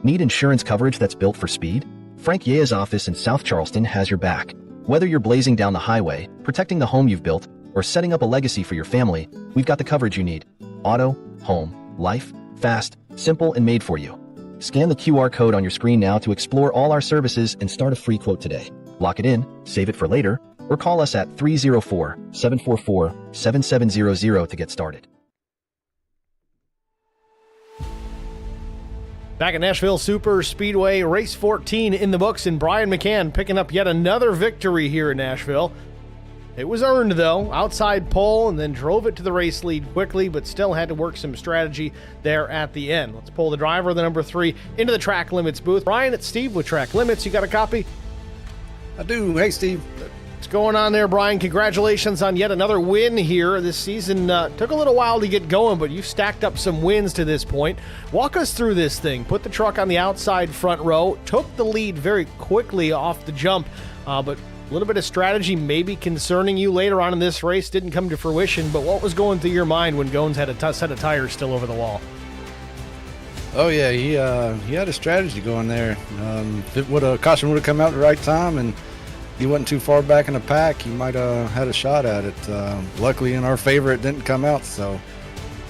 Need insurance coverage that's built for speed? Frank Yea's office in South Charleston has your back. Whether you're blazing down the highway, protecting the home you've built, or setting up a legacy for your family, we've got the coverage you need. Auto, home, life, fast, simple, and made for you. Scan the QR code on your screen now to explore all our services and start a free quote today. Lock it in, save it for later, or call us at 304-744-7700 to get started. Back at Nashville Super Speedway, race 14 in the books, and Brian McCann picking up yet another victory here in Nashville. It was earned, though, outside pole, and then drove it to the race lead quickly, but still had to work some strategy there at the end. Let's pull the driver of the number 3 into the Track Limits booth. Brian, it's Steve with Track Limits. You got a copy? I do. Hey, Steve. What's going on there, Brian? Congratulations on yet another win here. This season took a little while to get going, but you've stacked up some wins to this point. Walk us through this thing. Put the truck on the outside front row, took the lead very quickly off the jump, but a little bit of strategy maybe concerning you later on in this race didn't come to fruition, but what was going through your mind when Goins had a set of tires still over the wall? Oh yeah, he had a strategy going there. If caution would have come out at the right time and he wasn't too far back in the pack, he might have had a shot at it. Luckily in our favor it didn't come out. So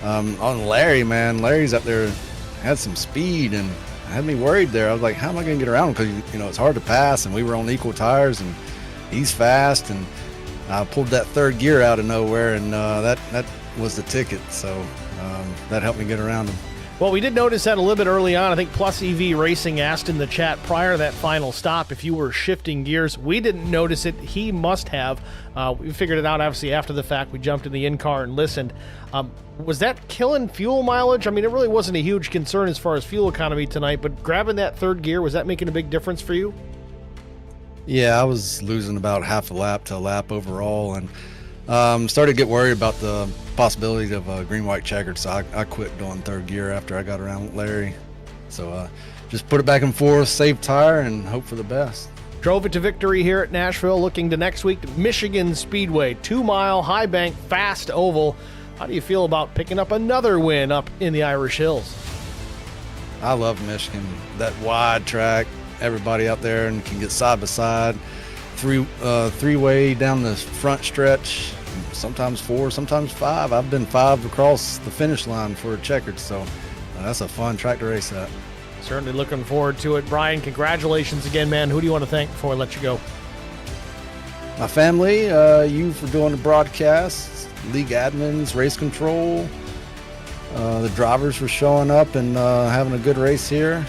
on Larry, man, Larry's up there, had some speed and had me worried there. I was like, how am I going to get around him? Because it's hard to pass and we were on equal tires and he's fast, and I pulled that third gear out of nowhere, and that was the ticket. So that helped me get around him. Well, we did notice that a little bit early on. I think Plus EV Racing asked in the chat prior to that final stop if you were shifting gears. We didn't notice it. He must have. We figured it out, obviously, after the fact. We jumped in the in-car and listened. Was that killing fuel mileage? I mean, it really wasn't a huge concern as far as fuel economy tonight, but grabbing that third gear, was that making a big difference for you? Yeah, I was losing about half a lap to a lap overall, and started to get worried about the possibility of a green-white checkered, so I quit doing third gear after I got around with Larry. So just put it back and forth, save tire, and hope for the best. Drove it to victory here at Nashville, looking to next week, Michigan Speedway, 2-mile, high-bank, fast oval. How do you feel about picking up another win up in the Irish Hills? I love Michigan, that wide track, everybody out there and can get side-by-side, three-way down the front stretch, sometimes 4, sometimes 5. I've been 5 across the finish line for a checkered, so that's a fun track to race at. Certainly looking forward to it. Brian, congratulations again, man. Who do you want to thank before I let you go? My family, you for doing the broadcasts, league admins, race control, the drivers for showing up and having a good race here.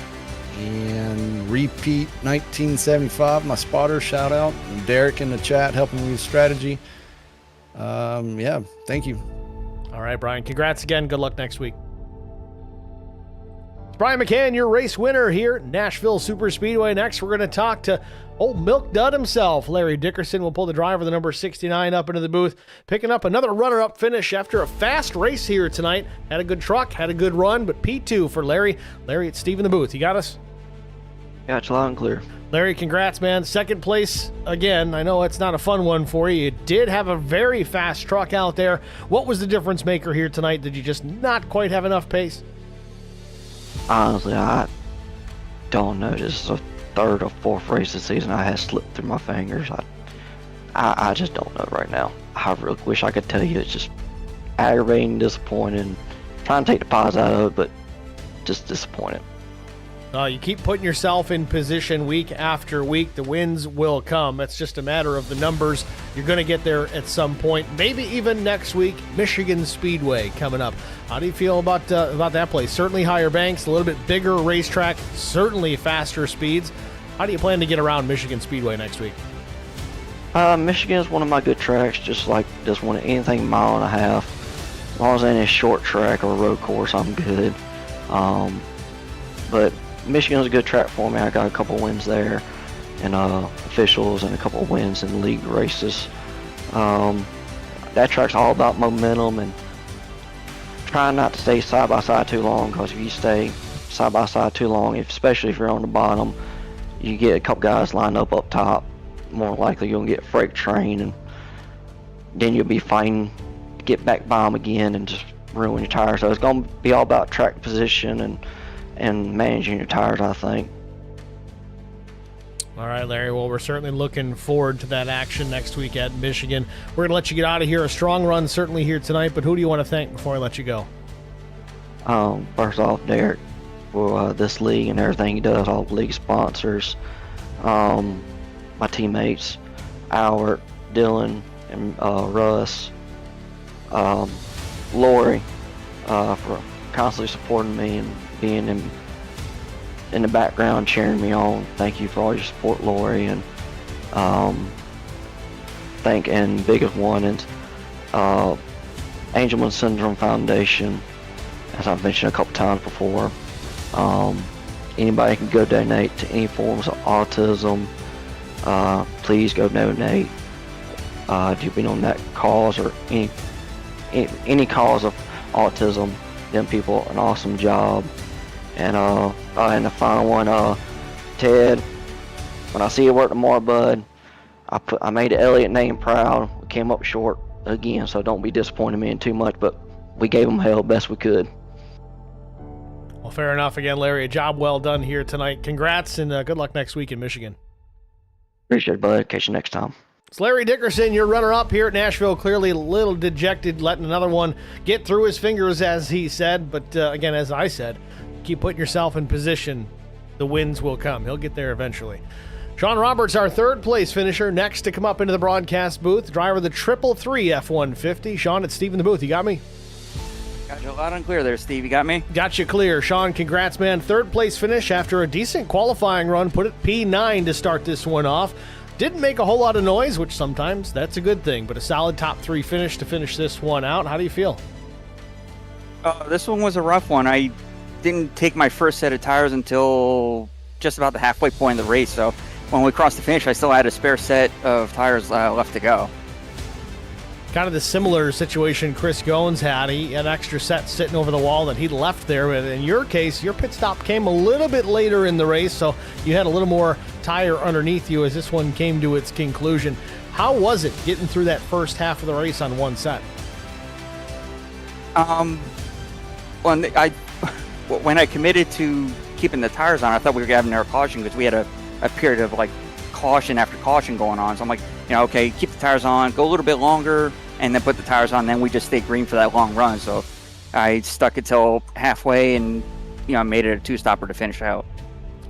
And repeat 1975, my spotter, shout out. And Derek in the chat helping me with strategy. Yeah, thank you. All right, Brian, congrats again. Good luck next week. Brian McCann, your race winner here at Nashville Super Speedway. Next, we're going to talk to old Milk Dud himself. Larry Dickerson will pull the driver, the number 69, up into the booth, picking up another runner-up finish after a fast race here tonight. Had a good truck, had a good run, but P2 for Larry. Larry, it's Steve in the booth. You got us? Yeah, it's loud and clear. Larry, congrats, man. Second place again. I know it's not a fun one for you. You did have a very fast truck out there. What was the difference maker here tonight? Did you just not quite have enough pace? Honestly, I don't know. This is the third or fourth race this season I had slipped through my fingers. I just don't know right now. I really wish I could tell you. It's just aggravating, disappointing. Trying to take the positive out of it, but just disappointed. You keep putting yourself in position week after week. The wins will come. It's just a matter of the numbers. You're going to get there at some point. Maybe even next week, Michigan Speedway coming up. How do you feel about that place? Certainly higher banks, a little bit bigger racetrack, certainly faster speeds. How do you plan to get around Michigan Speedway next week? Michigan is one of my good tracks, just like this one. Anything mile and a half. As long as it ain't a short track or a road course, I'm good. But Michigan's a good track for me. I got a couple wins there, and officials, and a couple wins in league races. That track's all about momentum and trying not to stay side by side too long, because if you stay side by side too long, especially if you're on the bottom, you get a couple guys lined up top. More likely you'll get freight train, and then you'll be fighting to get back by them again and just ruin your tires. So it's going to be all about track position and managing your tires, I think. All right, Larry. Well, we're certainly looking forward to that action next week at Michigan. We're going to let you get out of here. A strong run certainly here tonight, but who do you want to thank before I let you go? First off, Derek, for this league and everything he does, all the league sponsors, my teammates, Albert, Dylan, and Russ, Lori, for constantly supporting me and being in the background, cheering me on. Thank you for all your support, Lori, and biggest one is Angelman Syndrome Foundation, as I've mentioned a couple times before. Anybody can go donate to any forms of autism. Please go donate. depending on that cause or any cause of autism. Them people, an awesome job. And the final one, Ted, when I see you work tomorrow, bud, I made the Elliott name proud. We came up short again, so don't be disappointed in me too much, but we gave them hell best we could. Well, fair enough. Again, Larry, a job well done here tonight. Congrats, and good luck next week in Michigan. Appreciate it, bud. Catch you next time. It's Larry Dickerson, your runner-up here at Nashville. Clearly a little dejected, letting another one get through his fingers, as he said. But again, as I said, keep putting yourself in position. The wins will come. He'll get there eventually. Sean Roberts, our third-place finisher, next to come up into the broadcast booth. Driver of the 333 F-150. Sean, it's Steve in the booth. You got me? Got you loud and clear there, Steve. You got me? Got you clear. Sean, congrats, man. Third-place finish after a decent qualifying run. Put it P9 to start this one off. Didn't make a whole lot of noise, which sometimes that's a good thing, but a solid top 3 finish to finish this one out. How do you feel? This one was a rough one. I didn't take my first set of tires until just about the halfway point of the race, so when we crossed the finish, I still had a spare set of tires left to go. Kind of the similar situation Chris Goins had. He had extra sets sitting over the wall that he left there. But in your case, your pit stop came a little bit later in the race, so you had a little more tire underneath you as this one came to its conclusion. How was it getting through that first half of the race on one set? When I committed to keeping the tires on, I thought we were having our caution because we had a period of like caution after caution going on. So I'm like, okay, keep the tires on, go a little bit longer, and then put the tires on. Then we just stayed green for that long run. So I stuck it till halfway and, made it a 2-stopper to finish out.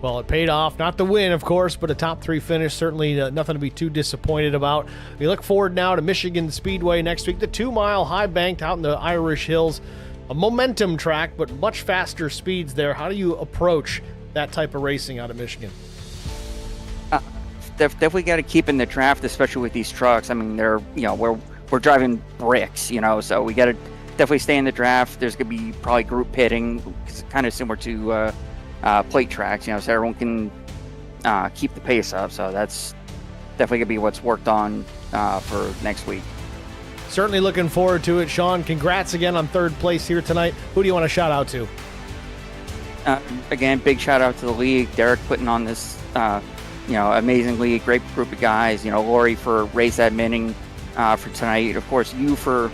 Well, it paid off. Not the win, of course, but a top 3 finish. Certainly nothing to be too disappointed about. We look forward now to Michigan Speedway next week. The 2-mile high banked out in the Irish Hills. A momentum track, but much faster speeds there. How do you approach that type of racing out of Michigan? Definitely got to keep in the draft, especially with these trucks. I mean, they're, we're driving bricks, so we got to definitely stay in the draft. There's going to be probably group pitting, it's kind of similar to plate tracks, so everyone can keep the pace up. So that's definitely going to be what's worked on for next week. Certainly looking forward to it. Sean, congrats again on third place here tonight. Who do you want to shout out to? Again, big shout out to the league. Derek putting on this, amazing league, great group of guys. Lori for race adminning for tonight. Of course, you for,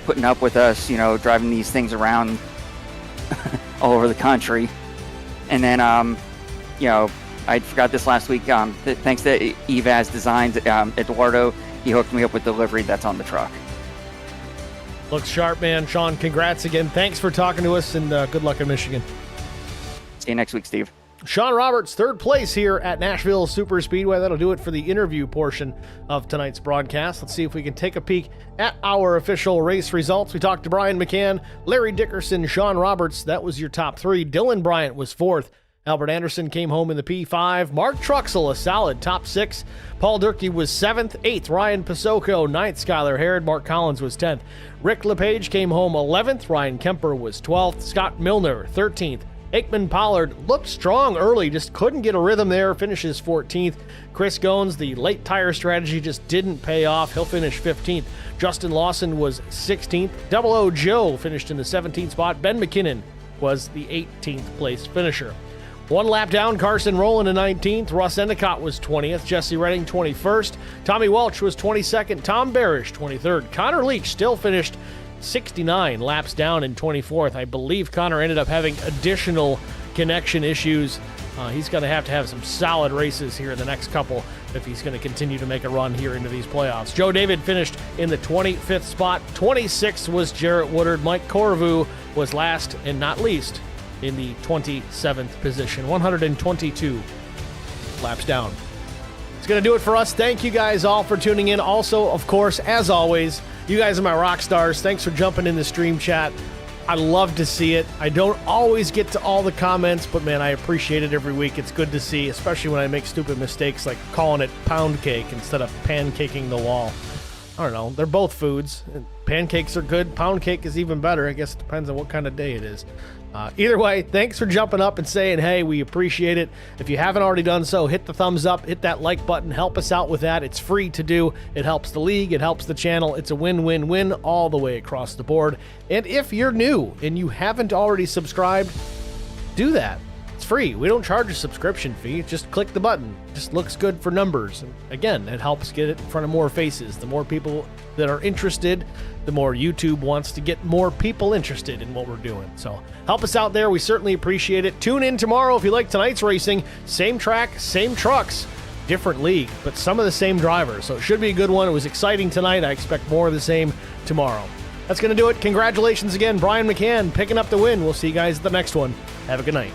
putting up with us, driving these things around all over the country. And then, I forgot this last week. Thanks to Evaz Designs, Eduardo, he hooked me up with delivery that's on the truck. Looks sharp, man. Sean, congrats again. Thanks for talking to us, and good luck in Michigan. See you next week, Steve. Sean Roberts, third place here at Nashville Super Speedway. That'll do it for the interview portion of tonight's broadcast. Let's see if we can take a peek at our official race results. We talked to Brian McCann, Larry Dickerson, Sean Roberts. That was your top 3. Dylan Bryant was 4th. Albert Anderson came home in the P5. Mark Truxell, a solid top 6. Paul Durkee was 7th. 8th, Ryan Pasoko. 9th, Skylar Harrod. Mark Collins was 10th. Rick LePage came home 11th. Ryan Kemper was 12th. Scott Milner, 13th. Aikman Pollard looked strong early, just couldn't get a rhythm there, finishes 14th. Chris Goins, the late tire strategy just didn't pay off. He'll finish 15th. Justin Lawson was 16th. Double O Joe finished in the 17th spot. Ben McKinnon was the 18th place finisher. One lap down, Carson Rowland in 19th. Russ Endicott was 20th. Jesse Redding 21st. Tommy Welch was 22nd. Tom Barish 23rd. Connor Leach still finished 69 laps down in 24th. I believe Connor ended up having additional connection issues. He's going to have some solid races here in the next couple if he's going to continue to make a run here into these playoffs. Joe David finished in the 25th spot. 26th was Jarrett Woodard. Mike Corvu was last and not least in the 27th position. 122 laps down. It's going to do it for us. Thank you guys all for tuning in. Also, of course, as always, you guys are my rock stars. Thanks for jumping in the stream chat. I love to see it. I don't always get to all the comments, but man, I appreciate it every week. It's good to see, especially when I make stupid mistakes like calling it pound cake instead of pancaking the wall. I don't know. They're both foods. Pancakes are good. Pound cake is even better. I guess it depends on what kind of day it is. Either way, thanks for jumping up and saying, hey, we appreciate it. If you haven't already done so, hit the thumbs up, hit that like button, help us out with that. It's free to do. It helps the league, it helps the channel. It's a win-win-win all the way across the board. And if you're new and you haven't already subscribed, do that. It's free. We don't charge a subscription fee. Just click the button. It just looks good for numbers. And again, it helps get it in front of more faces. The more people that are interested, the more YouTube wants to get more people interested in what we're doing. So help us out there. We certainly appreciate it. Tune in tomorrow if you like tonight's racing. Same track, same trucks, different league, but some of the same drivers. So it should be a good one. It was exciting tonight. I expect more of the same tomorrow. That's going to do it. Congratulations again, Brian McCann, picking up the win. We'll see you guys at the next one. Have a good night.